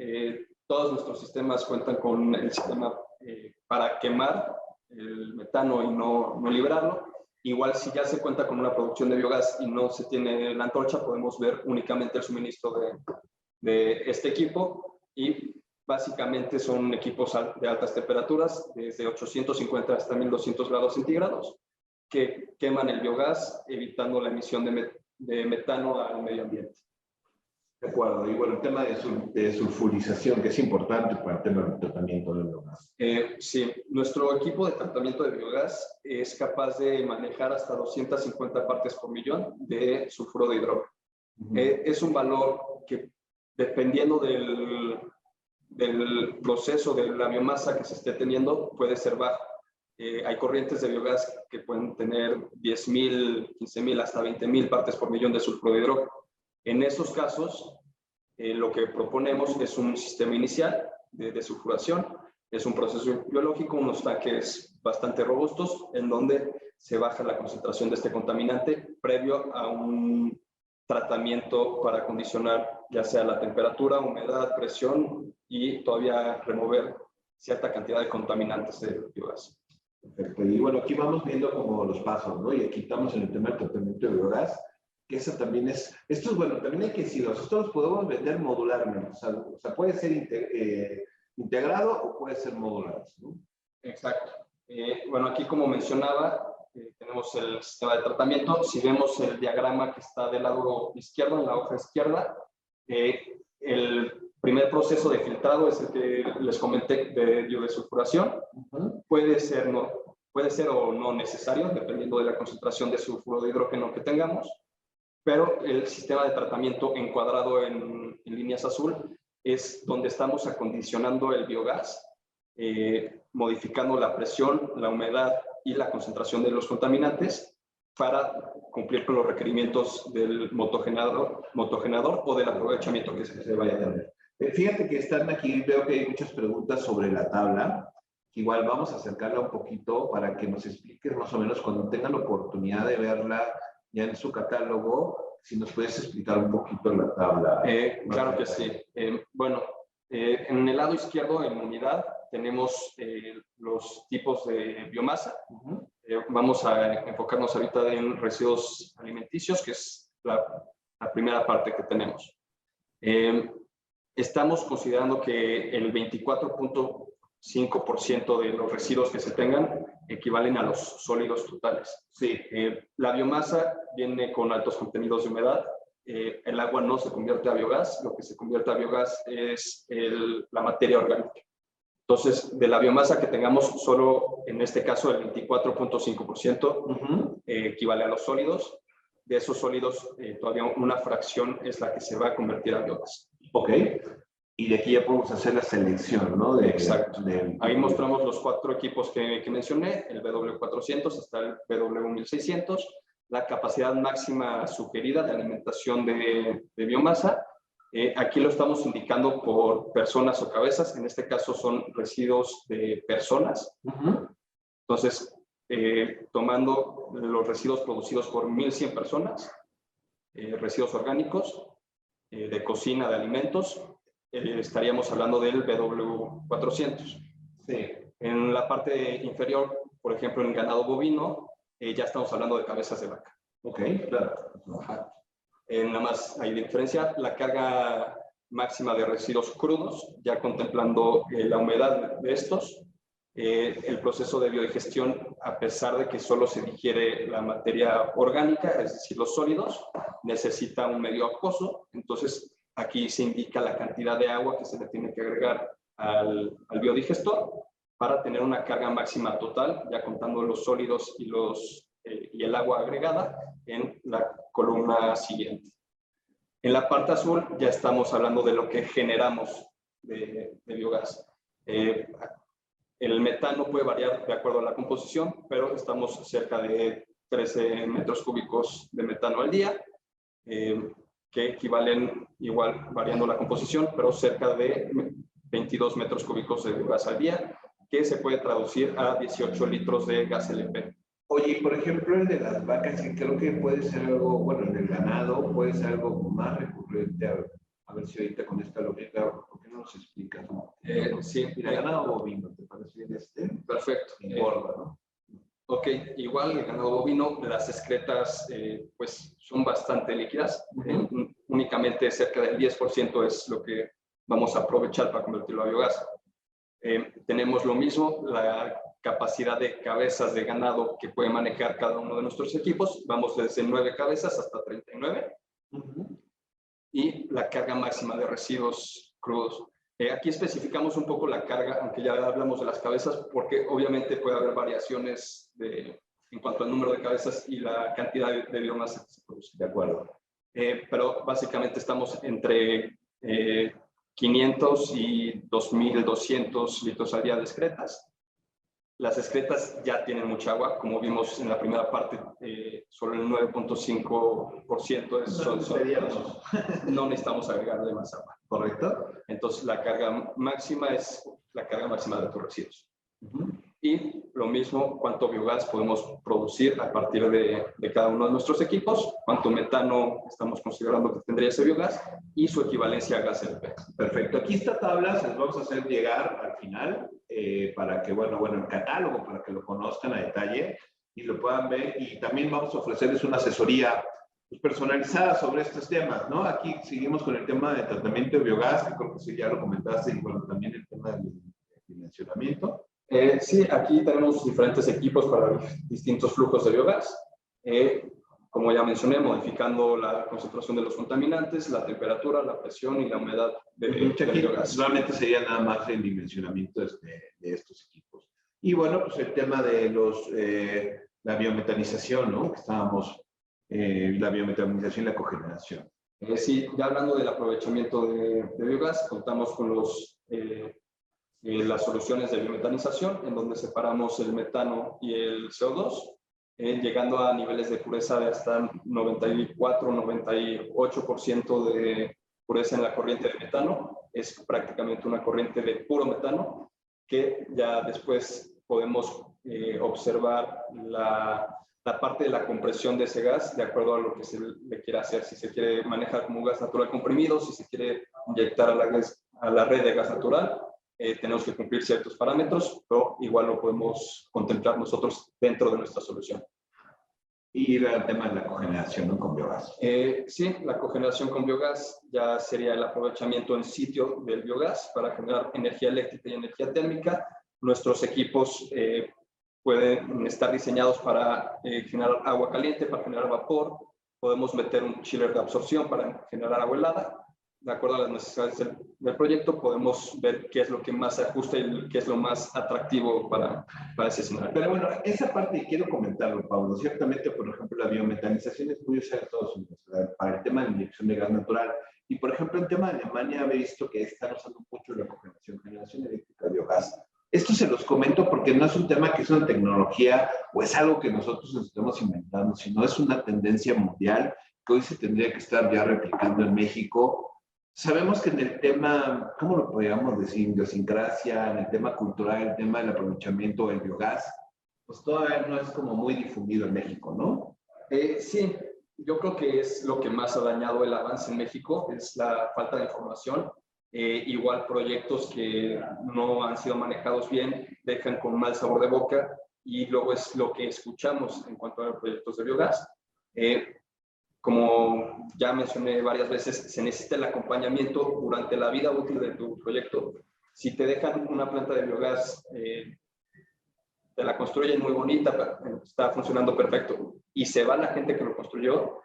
todos nuestros sistemas cuentan con el sistema para quemar el metano y no liberarlo. Igual si ya se cuenta con una producción de biogás y no se tiene la antorcha, podemos ver únicamente el suministro de este equipo, y básicamente son equipos de altas temperaturas, desde 850 hasta 1200 grados centígrados, que queman el biogás evitando la emisión de metano al medio ambiente. De acuerdo. Y bueno, el tema de sulfurización, que es importante para el tema del tratamiento del biogás. Sí, nuestro equipo de tratamiento de biogás es capaz de manejar hasta 250 partes por millón de sulfuro de hidrógeno. Es un valor que, dependiendo del proceso de la biomasa que se esté teniendo, puede ser bajo. Hay corrientes de biogás que pueden tener 10.000, 15.000, hasta 20.000 partes por millón de sulfuro de hidrógeno. En esos casos, lo que proponemos es un sistema inicial de sulfuración. Es un proceso biológico, unos tanques bastante robustos, en donde se baja la concentración de este contaminante previo a un tratamiento para acondicionar ya sea la temperatura, humedad, presión y todavía remover cierta cantidad de contaminantes del biogás. Perfecto. Y bueno, aquí vamos viendo como los pasos, ¿no? Y aquí estamos en el tema del tratamiento de biogás, que eso también es, esto es bueno, también hay que decirlo, estos los podemos vender modularmente, o sea puede ser integrado o puede ser modular, ¿no? Exacto. Bueno, aquí como mencionaba, tenemos el sistema de tratamiento. Si vemos el diagrama que está del lado izquierdo, en la hoja izquierda, el primer proceso de filtrado es el que les comenté de biodesulfuración. Puede ser o no necesario, dependiendo de la concentración de sulfuro de hidrógeno que tengamos, pero el sistema de tratamiento encuadrado en líneas azul es donde estamos acondicionando el biogás, modificando la presión, la humedad y la concentración de los contaminantes para cumplir con los requerimientos del motogenerador o del aprovechamiento que se vaya a tener. Fíjate que están aquí, veo que hay muchas preguntas sobre la tabla. Igual vamos a acercarla un poquito para que nos expliques más o menos cuando tengan la oportunidad de verla ya en su catálogo, si nos puedes explicar un poquito la tabla. Claro que sí. Bueno, en el lado izquierdo, en unidad, tenemos los tipos de biomasa. Vamos a enfocarnos ahorita en residuos alimenticios, que es la primera parte que tenemos. Estamos considerando que el 24.5% de los residuos que se tengan equivalen a los sólidos totales. Sí. La biomasa viene con altos contenidos de humedad. El agua no se convierte a biogás. Lo que se convierte a biogás es la materia orgánica. Entonces, de la biomasa que tengamos, solo en este caso el 24.5% equivale a los sólidos. De esos sólidos, todavía una fracción es la que se va a convertir a biogás. Ok. Y de aquí ya podemos hacer la selección, ¿no? Exacto. Ahí mostramos los 4 equipos que mencioné, el BW400 hasta el BW1600, la capacidad máxima sugerida de alimentación de biomasa. Aquí lo estamos indicando por personas o cabezas, en este caso son residuos de personas. Entonces, tomando los residuos producidos por 1.100 personas, residuos orgánicos, de cocina, de alimentos, estaríamos hablando del BW400. Sí. En la parte inferior, por ejemplo, en ganado bovino, ya estamos hablando de cabezas de vaca. Ok, claro. Ajá. Nada más hay diferencia, la carga máxima de residuos crudos, ya contemplando la humedad de estos, el proceso de biodigestión, a pesar de que solo se digiere la materia orgánica, es decir, los sólidos, necesita un medio acuoso. Entonces, aquí se indica la cantidad de agua que se le tiene que agregar al biodigestor para tener una carga máxima total, ya contando los sólidos y el agua agregada en la columna siguiente. En la parte azul ya estamos hablando de lo que generamos de biogás. El metano puede variar de acuerdo a la composición, pero estamos cerca de 13 metros cúbicos de metano al día, que equivalen, igual variando la composición, pero cerca de 22 metros cúbicos de gas al día, que se puede traducir a 18 litros de gas LP. Oye, por ejemplo, el de las vacas, que creo que puede ser algo, bueno, el del ganado puede ser algo más recurrente. A ver si ahorita con esta lógica, ¿por qué no nos explicas? Sí. Mira, ganado bovino, ¿te parece bien este? Perfecto. Engorda, ¿no? Ok, igual el ganado bovino, las excretas pues son bastante líquidas. Únicamente cerca del 10% es lo que vamos a aprovechar para convertirlo a biogás. Tenemos lo mismo, la capacidad de cabezas de ganado que puede manejar cada uno de nuestros equipos. Vamos desde 9 cabezas hasta 39. y la carga máxima de residuos crudos. Aquí especificamos un poco la carga, aunque ya hablamos de las cabezas, porque obviamente puede haber variaciones en cuanto al número de cabezas y la cantidad de biomasa que se produce. De acuerdo. Pero básicamente estamos entre 500 y 2.200 litros al día de excretas. Las excretas ya tienen mucha agua, como vimos en la primera parte, solo el 9.5% no necesitamos agregarle más agua. ¿Correcto? Entonces la carga máxima es la carga máxima de tus residuos. Y lo mismo, cuánto biogás podemos producir a partir de cada uno de nuestros equipos, cuánto metano estamos considerando que tendría ese biogás y su equivalencia a gas LP. Perfecto. Aquí esta tabla se las vamos a hacer llegar al final para que, bueno, el catálogo, para que lo conozcan a detalle y lo puedan ver. Y también vamos a ofrecerles una asesoría personalizada sobre estos temas, ¿no? Aquí seguimos con el tema de tratamiento de biogás, que creo que sí ya lo comentaste, y bueno, también el tema del dimensionamiento. Sí, aquí tenemos diferentes equipos para distintos flujos de biogás. Como ya mencioné, modificando la concentración de los contaminantes, la temperatura, la presión y la humedad del biogás. Realmente sería nada más el dimensionamiento de estos equipos. Y bueno, pues el tema de la biometanización, ¿no? Que estábamos, la biometanización y la cogeneración. Sí, ya hablando del aprovechamiento de biogás, contamos con las soluciones de biometanización, en donde separamos el metano y el CO2, llegando a niveles de pureza de hasta 94-98% de pureza en la corriente de metano. Es prácticamente una corriente de puro metano, que ya después podemos observar la parte de la compresión de ese gas, de acuerdo a lo que se le quiera hacer. Si se quiere manejar como gas natural comprimido, si se quiere inyectar a la red de gas natural, tenemos que cumplir ciertos parámetros, pero igual lo podemos contemplar nosotros dentro de nuestra solución. Y el tema de la cogeneración, ¿no? Con biogás. Sí, la cogeneración con biogás ya sería el aprovechamiento en sitio del biogás para generar energía eléctrica y energía térmica. Nuestros equipos pueden estar diseñados para generar agua caliente, para generar vapor. Podemos meter un chiller de absorción para generar agua helada. De acuerdo a las necesidades del proyecto, podemos ver qué es lo que más se ajusta y qué es lo más atractivo para ese escenario. Pero bueno, esa parte quiero comentarlo, Pablo. Ciertamente, por ejemplo, la biometanización es muy usada en Estados Unidos para el tema de inyección de gas natural. Y, por ejemplo, en tema de Alemania, he visto que están usando mucho la generación eléctrica de biogás. Esto se los comento porque no es un tema que es una tecnología o es algo que nosotros nos estamos inventando, sino es una tendencia mundial que hoy se tendría que estar ya replicando en México. Sabemos que en el tema, ¿cómo lo podríamos decir? Idiosincrasia, en el tema cultural, el tema del aprovechamiento del biogás, pues todavía no es como muy difundido en México, ¿no? Sí, yo creo que es lo que más ha dañado el avance en México, es la falta de información. Igual proyectos que no han sido manejados bien dejan con mal sabor de boca, y luego es lo que escuchamos en cuanto a proyectos de biogás. Como ya mencioné varias veces, se necesita el acompañamiento durante la vida útil de tu proyecto. Si te dejan una planta de biogás, te la construyen muy bonita, está funcionando perfecto, y se va la gente que lo construyó,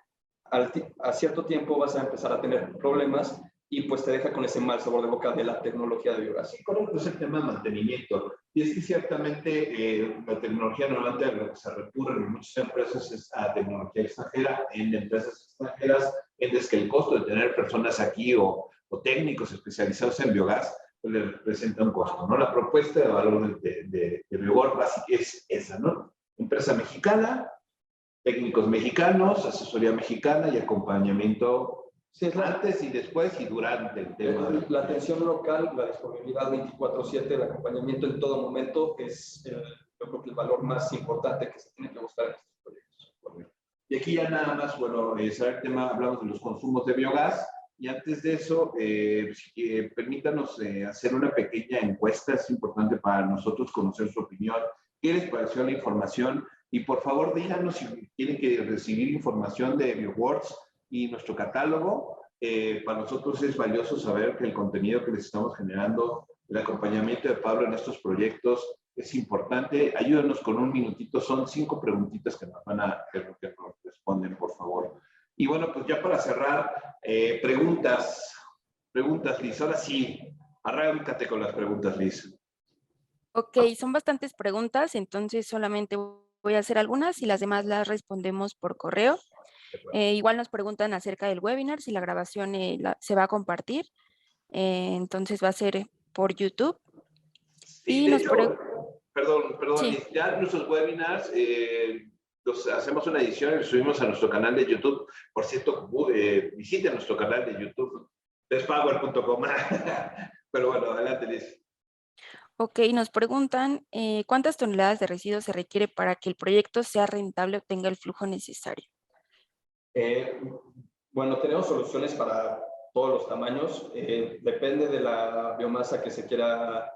a cierto tiempo vas a empezar a tener problemas y pues te deja con ese mal sabor de boca de la tecnología de biogás. Sí, correcto, es el tema de mantenimiento. Y es que ciertamente la tecnología normalmente a lo que se recurre en muchas empresas es a tecnología extranjera. En empresas extranjeras es que el costo de tener personas aquí o técnicos especializados en biogás pues le representa un costo, ¿no? La propuesta de valor de Biogor es esa, ¿no? Empresa mexicana, técnicos mexicanos, asesoría mexicana y acompañamiento. Sí, antes y después y durante el tema. La atención local, la disponibilidad 24/7, el acompañamiento en todo momento es, yo creo que el valor más importante que se tiene que buscar en estos proyectos. Y aquí ya nada más, bueno, saber el tema, hablamos de los consumos de biogás, y antes de eso, permítanos hacer una pequeña encuesta, es importante para nosotros conocer su opinión. ¿Qué les pareció la información? Y por favor, díganos si quieren que recibir información de BioWorks y nuestro catálogo. Para nosotros es valioso saber que el contenido que les estamos generando, el acompañamiento de Pablo en estos proyectos es importante. Ayúdanos con un minutito, son 5 preguntitas que nos van a que nos responden, por favor. Y bueno, pues ya para cerrar, Preguntas, Liz. Ahora sí, arráncate con las preguntas, Liz. Ok, son bastantes preguntas, entonces solamente voy a hacer algunas y las demás las respondemos por correo. Igual nos preguntan acerca del webinar, si la grabación se va a compartir. Entonces va a ser por YouTube. Sí, Y de nos hecho, perdón, Sí. Liz, ya nuestros webinars los hacemos una edición y los subimos a nuestro canal de YouTube. Por cierto, visiten nuestro canal de YouTube, despower.com. Pero bueno, adelante, Liz. Ok, nos preguntan ¿cuántas toneladas de residuos se requiere para que el proyecto sea rentable o tenga el flujo necesario? Bueno, tenemos soluciones para todos los tamaños. Depende de la biomasa que se quiera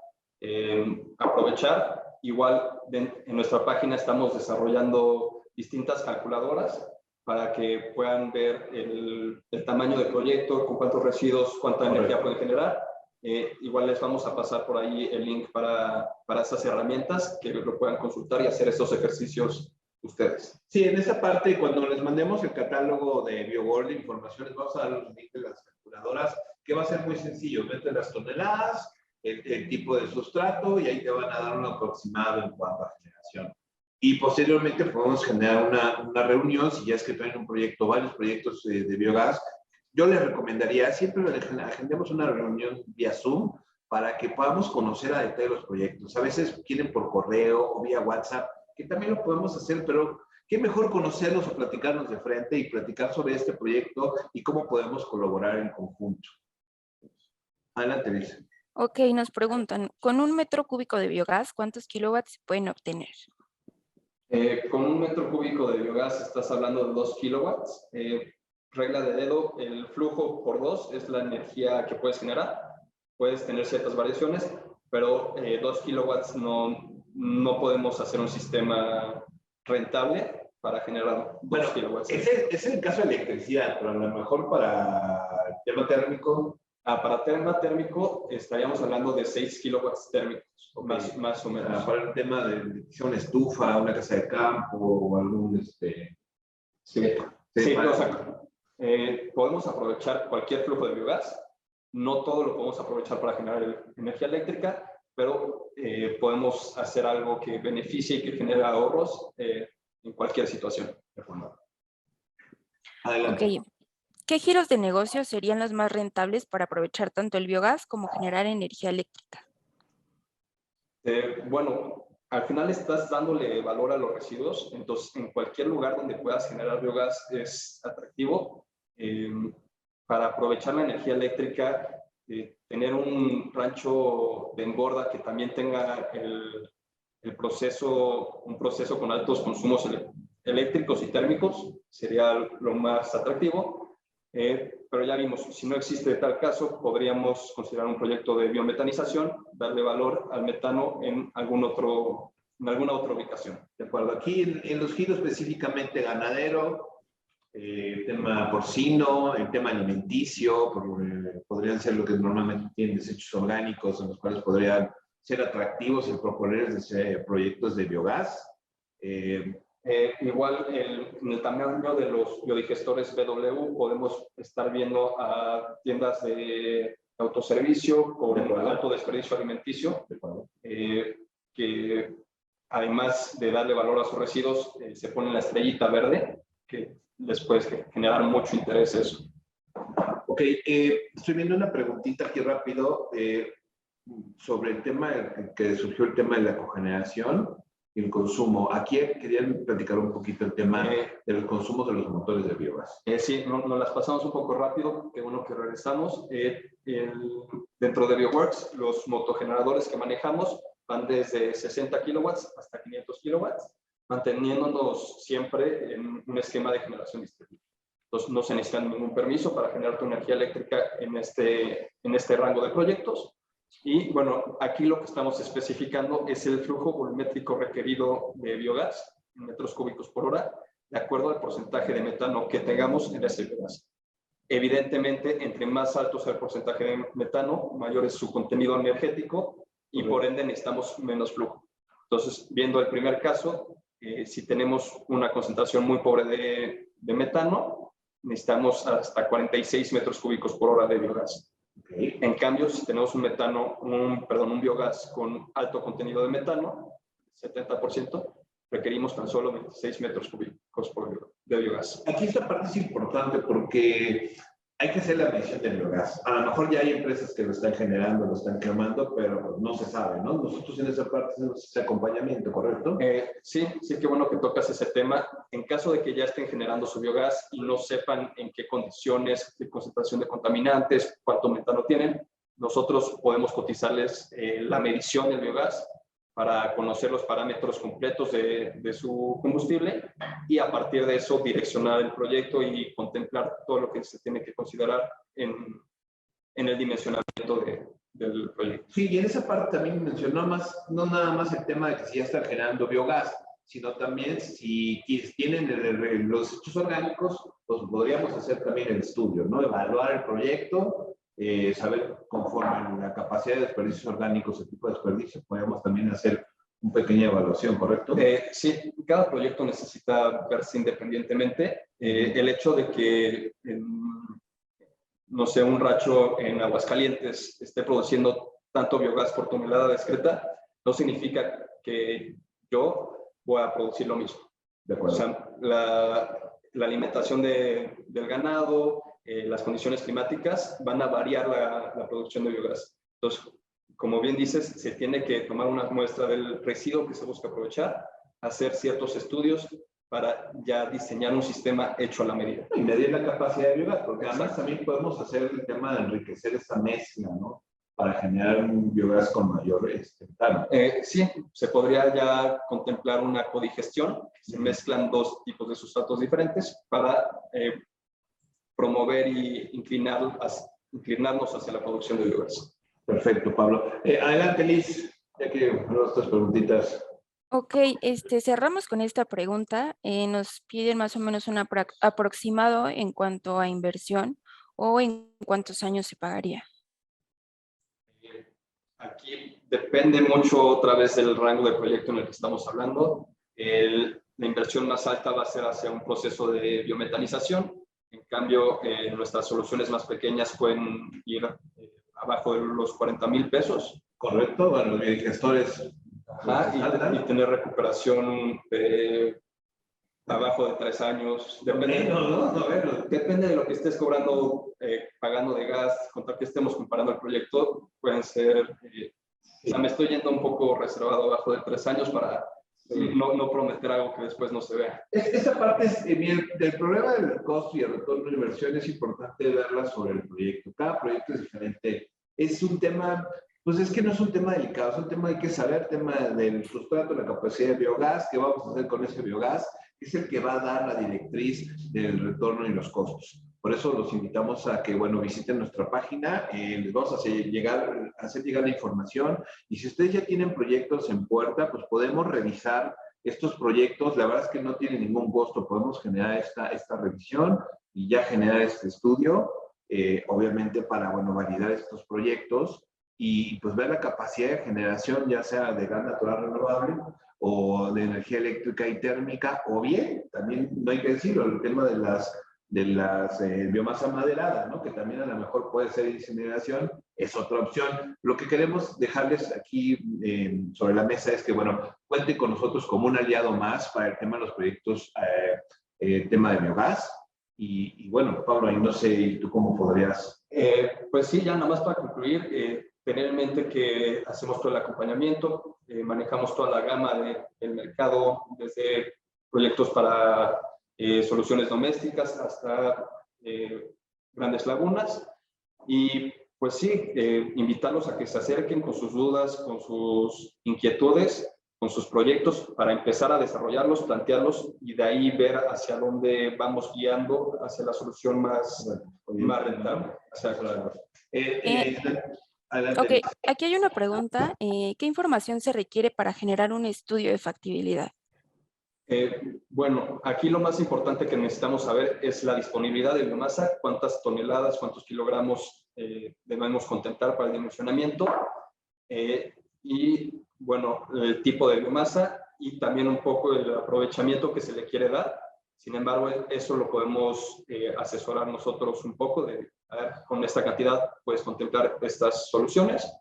aprovechar. Igual en nuestra página estamos desarrollando distintas calculadoras para que puedan ver el tamaño del proyecto, con cuántos residuos, cuánta energía puede generar. Igual les vamos a pasar por ahí el link para esas herramientas que lo puedan consultar y hacer estos ejercicios ustedes. Sí, en esa parte, cuando les mandemos el catálogo de BioWorld de información, les vamos a dar los links de las calculadoras, que va a ser muy sencillo. Mete las toneladas, el tipo de sustrato, y ahí te van a dar un aproximado en cuanto a generación. Y posteriormente podemos generar una reunión, si ya es que traen un proyecto, varios proyectos de biogás. Yo les recomendaría, siempre agendemos una reunión vía Zoom para que podamos conocer a detalle los proyectos. A veces quieren por correo o vía WhatsApp, que también lo podemos hacer, pero qué mejor conocernos o platicarnos de frente y platicar sobre este proyecto y cómo podemos colaborar en conjunto. Adelante, Liz. Ok, nos preguntan, con 1 metro cúbico de biogás, ¿cuántos kilowatts se pueden obtener? Con 1 metro cúbico de biogás estás hablando de 2 kilowatts. Regla de dedo, el flujo por 2 es la energía que puedes generar. Puedes tener ciertas variaciones, pero 2 kilowatts no podemos hacer un sistema rentable para generar 2 kilowatts. Ese es el caso de electricidad, pero a lo mejor para el tema térmico. Para tema térmico estaríamos hablando de 6 kilowatts térmicos, más o menos. Para el tema de una estufa, una casa de campo o algún... Sí, o sea, podemos aprovechar cualquier flujo de biogás. No todo lo podemos aprovechar para generar energía eléctrica, pero podemos hacer algo que beneficie y que genere ahorros en cualquier situación. Adelante. Ok. ¿Qué giros de negocio serían los más rentables para aprovechar tanto el biogás como generar energía eléctrica? Bueno, al final estás dándole valor a los residuos, entonces en cualquier lugar donde puedas generar biogás es atractivo. Para aprovechar la energía eléctrica, tener un rancho de engorda que también tenga un proceso con altos consumos eléctricos y térmicos sería lo más atractivo. Pero ya vimos, si no existe tal caso, podríamos considerar un proyecto de biometanización, darle valor al metano en alguna otra ubicación. De acuerdo. Aquí en los giros específicamente ganadero, el tema porcino, el tema alimenticio, podrían ser lo que normalmente tienen desechos orgánicos, en los cuales podrían ser atractivos el proponer proyectos de biogás. Igual en el tamaño de los biodigestores BW podemos estar viendo a tiendas de autoservicio con alto desperdicio alimenticio, que además de darle valor a sus residuos, se pone la estrellita verde, que les puede generar mucho interés eso. Ok, estoy viendo una preguntita aquí rápido sobre el tema que surgió el tema de la cogeneración y el consumo. Aquí querían platicar un poquito el tema del consumo de los motores de biogás. Sí, nos las pasamos un poco rápido, qué bueno que regresamos. Dentro de BioWorks, los motogeneradores que manejamos van desde 60 kilowatts hasta 500 kilowatts, manteniéndonos siempre en un esquema de generación distribuida. Entonces, no se necesita ningún permiso para generar tu energía eléctrica en este rango de proyectos. Y bueno, aquí lo que estamos especificando es el flujo volumétrico requerido de biogás en metros cúbicos por hora, de acuerdo al porcentaje de metano que tengamos en ese biogás. Evidentemente, entre más alto sea el porcentaje de metano, mayor es su contenido energético y por ende necesitamos menos flujo. Entonces, viendo el primer caso, si tenemos una concentración muy pobre de metano, necesitamos hasta 46 metros cúbicos por hora de biogás. Okay. En cambio, si tenemos un biogás con alto contenido de metano, 70%, requerimos tan solo 26 metros cúbicos de biogás. Aquí esta parte es importante porque hay que hacer la medición del biogás. A lo mejor ya hay empresas que lo están generando, lo están quemando, pero no se sabe, ¿no? Nosotros en esa parte hacemos ese acompañamiento, ¿correcto? Sí, qué bueno que tocas ese tema. En caso de que ya estén generando su biogás y no sepan en qué condiciones, qué concentración de contaminantes, cuánto metano tienen, nosotros podemos cotizarles la medición del biogás para conocer los parámetros completos de su combustible y a partir de eso direccionar el proyecto y contemplar todo lo que se tiene que considerar en el dimensionamiento del proyecto. Sí, y en esa parte también mencionó no nada más el tema de que si ya están generando biogás, sino también si tienen los desechos orgánicos, pues podríamos hacer también el estudio, ¿no? Evaluar el proyecto, saber conforme la capacidad de desperdicios orgánicos, el tipo de desperdicio, podemos también hacer una pequeña evaluación, ¿correcto? Sí, cada proyecto necesita verse independientemente. El hecho de que, no sé, un rancho en Aguascalientes esté produciendo tanto biogás por tonelada descreta, no significa que yo voy a producir lo mismo. De acuerdo. O sea, la alimentación del ganado, las condiciones climáticas van a variar la producción de biogás. Entonces, como bien dices, se tiene que tomar una muestra del residuo que se busca aprovechar, hacer ciertos estudios para ya diseñar un sistema hecho a la medida. Y medir la capacidad de biogás, porque además también podemos hacer el tema de enriquecer esa mezcla, ¿no? Para generar un biogás con mayor metano. Sí, se podría ya contemplar una codigestión. Se mezclan dos tipos de sustratos diferentes para promover y inclinarnos hacia la producción de biogás. Perfecto, Pablo. Adelante, Liz, ya que nuestras preguntitas. Ok, cerramos con esta pregunta. Nos piden más o menos un aproximado en cuanto a inversión o en cuántos años se pagaría. Aquí depende mucho otra vez del rango de proyecto en el que estamos hablando. La inversión más alta va a ser hacia un proceso de biometanización. En cambio, nuestras soluciones más pequeñas pueden ir abajo de los 40,000 pesos. Correcto, bueno, los biodigestores. Y tener recuperación abajo de 3 años. Depende de lo que estés cobrando, pagando de gas, contra que estemos comparando el proyecto. Pueden ser, o sea, me estoy yendo un poco reservado abajo de 3 años para no prometer algo que después no se vea. Esa parte es, del problema del costo y el retorno de inversión es importante verla sobre el proyecto. Cada proyecto es diferente. Es un tema, pues es que no es un tema delicado, es un tema que hay que saber, el tema del sustrato, la capacidad de biogás, qué vamos a hacer con ese biogás, es el que va a dar la directriz del retorno y los costos. Por eso los invitamos a que, bueno, visiten nuestra página, les vamos a hacer llegar la información y si ustedes ya tienen proyectos en puerta, pues podemos revisar estos proyectos. La verdad es que no tiene ningún costo, podemos generar esta revisión y ya generar este estudio, obviamente para, bueno, validar estos proyectos y pues ver la capacidad de generación, ya sea de gas natural renovable o de energía eléctrica y térmica, o bien, también no hay que decirlo, el tema de las biomasa maderada, ¿no? Que también a lo mejor puede ser incineración, es otra opción. Lo que queremos dejarles aquí sobre la mesa es que, bueno, cuenten con nosotros como un aliado más para el tema de los proyectos, tema de biogás. Y bueno, Pablo, ahí no sé, ¿tú cómo podrías? Pues sí, ya nada más para concluir, tener en mente que hacemos todo el acompañamiento, manejamos toda la gama del mercado, desde proyectos para soluciones domésticas hasta grandes lagunas. Y pues sí, invitarlos a que se acerquen con sus dudas, con sus inquietudes, con sus proyectos para empezar a desarrollarlos, plantearlos y de ahí ver hacia dónde vamos guiando hacia la solución más rentable. Adelante. Ok, aquí hay una pregunta. ¿Qué información se requiere para generar un estudio de factibilidad? Bueno, aquí lo más importante que necesitamos saber es la disponibilidad de biomasa, cuántas toneladas, cuántos kilogramos debemos contemplar para el dimensionamiento y, bueno, el tipo de biomasa y también un poco el aprovechamiento que se le quiere dar, Sin embargo, eso lo podemos asesorar nosotros un poco a ver, con esta cantidad puedes contemplar estas soluciones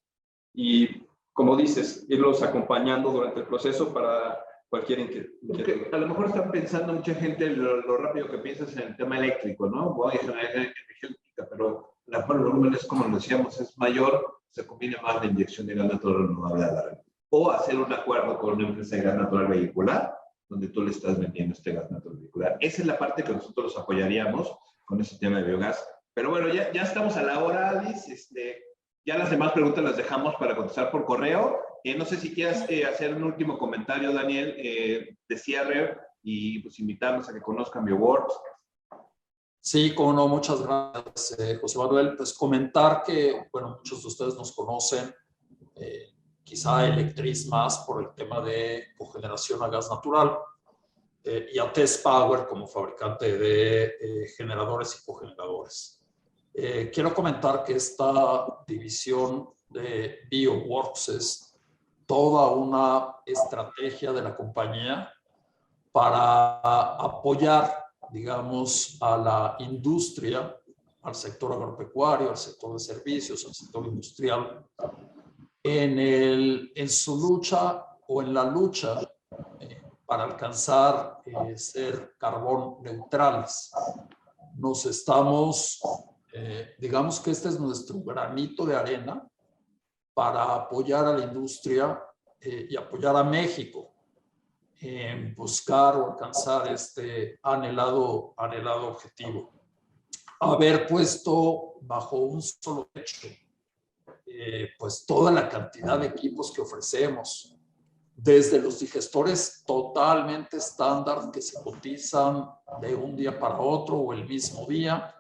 y, como dices, irlos acompañando durante el proceso para cualquier inquietud. A lo mejor están pensando mucha gente lo rápido que piensas en el tema eléctrico, ¿no? Voy a generar energía eléctrica, pero la volumen es, como lo decíamos, es mayor, se conviene más la inyección de gas natural renovable a la red. O hacer un acuerdo con una empresa de gas natural vehicular, donde tú le estás vendiendo este gas natural vehicular. Esa es la parte que nosotros los apoyaríamos con ese tema de biogás. Pero bueno, ya estamos a la hora, Alice. Ya las demás preguntas las dejamos para contestar por correo. No sé si quieras hacer un último comentario, Daniel, de cierre y pues invitarlos a que conozcan BioWorks. Sí, como no, muchas gracias, José Manuel. Pues comentar que, bueno, muchos de ustedes nos conocen, quizá Electriz más por el tema de cogeneración a gas natural, y a Test Power como fabricante de generadores y cogeneradores. Quiero comentar que esta división de BioWorks es toda una estrategia de la compañía para apoyar, digamos, a la industria, al sector agropecuario, al sector de servicios, al sector industrial, en su lucha o en la lucha para alcanzar ser carbón neutrales. Nos estamos, digamos que este es nuestro granito de arena para apoyar a la industria y apoyar a México en buscar o alcanzar este anhelado objetivo. Haber puesto bajo un solo techo pues toda la cantidad de equipos que ofrecemos, desde los digestores totalmente estándar que se cotizan de un día para otro o el mismo día,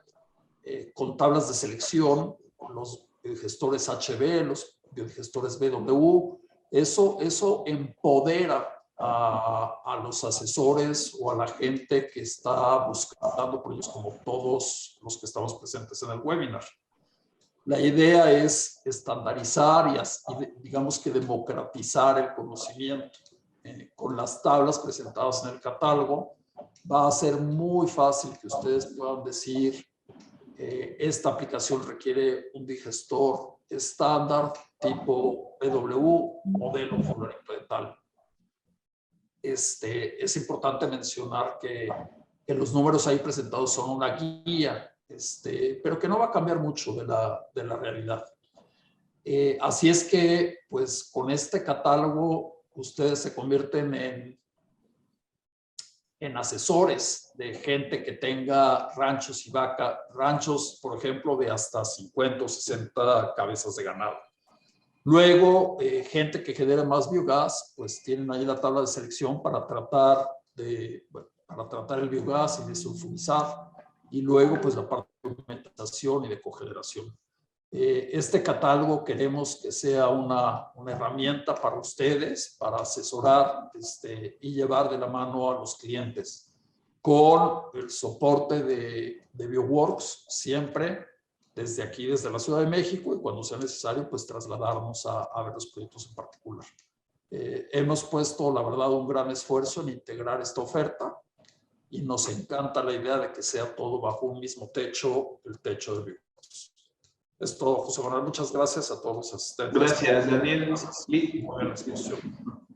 con tablas de selección, los digestores HB, los biodigestores BW, eso empodera a los asesores o a la gente que está buscando por ellos, como todos los que estamos presentes en el webinar. La idea es estandarizar y digamos que democratizar el conocimiento. Con las tablas presentadas en el catálogo, va a ser muy fácil que ustedes puedan decir esta aplicación requiere un digestor estándar tipo PW, modelo fulanito de tal. Es importante mencionar que los números ahí presentados son una guía, pero que no va a cambiar mucho de la realidad. Así es que, pues, con este catálogo, ustedes se convierten en asesores de gente que tenga ranchos y ranchos, por ejemplo, de hasta 50 o 60 cabezas de ganado. Luego, gente que genere más biogás, pues tienen ahí la tabla de selección para tratar el biogás y desulfurizar. Y luego, pues la parte de alimentación y de cogeneración. Este catálogo queremos que sea una herramienta para ustedes, para asesorar y llevar de la mano a los clientes, con el soporte de BioWorks siempre desde aquí, desde la Ciudad de México, y cuando sea necesario, pues trasladarnos a ver los proyectos en particular. Hemos puesto, la verdad, un gran esfuerzo en integrar esta oferta y nos encanta la idea de que sea todo bajo un mismo techo, el techo de BioWorks. Es todo, José Manuel. Muchas gracias a todos los asistentes. Gracias, Daniel.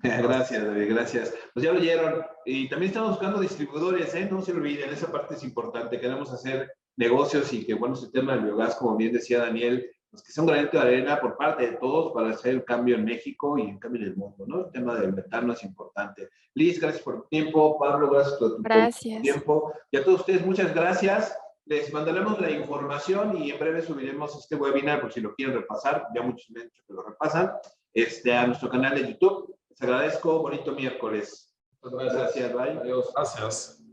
Gracias, David, gracias. Pues ya lo oyeron. Y también estamos buscando distribuidores, no se olviden, esa parte es importante. Queremos hacer negocios y que, bueno, ese tema del biogás, como bien decía Daniel, pues que sea un granito de arena por parte de todos para hacer el cambio en México y el cambio en el mundo, ¿no? El tema del metano es importante. Liz, gracias por tu tiempo. Pablo, gracias por tu tiempo. Y a todos ustedes, muchas gracias. Les mandaremos la información y en breve subiremos este webinar por si lo quieren repasar. Ya muchos me han dicho que lo repasan. A nuestro canal de YouTube. Les agradezco. Bonito miércoles. Muchas gracias. Gracias, bye. Adiós. Gracias.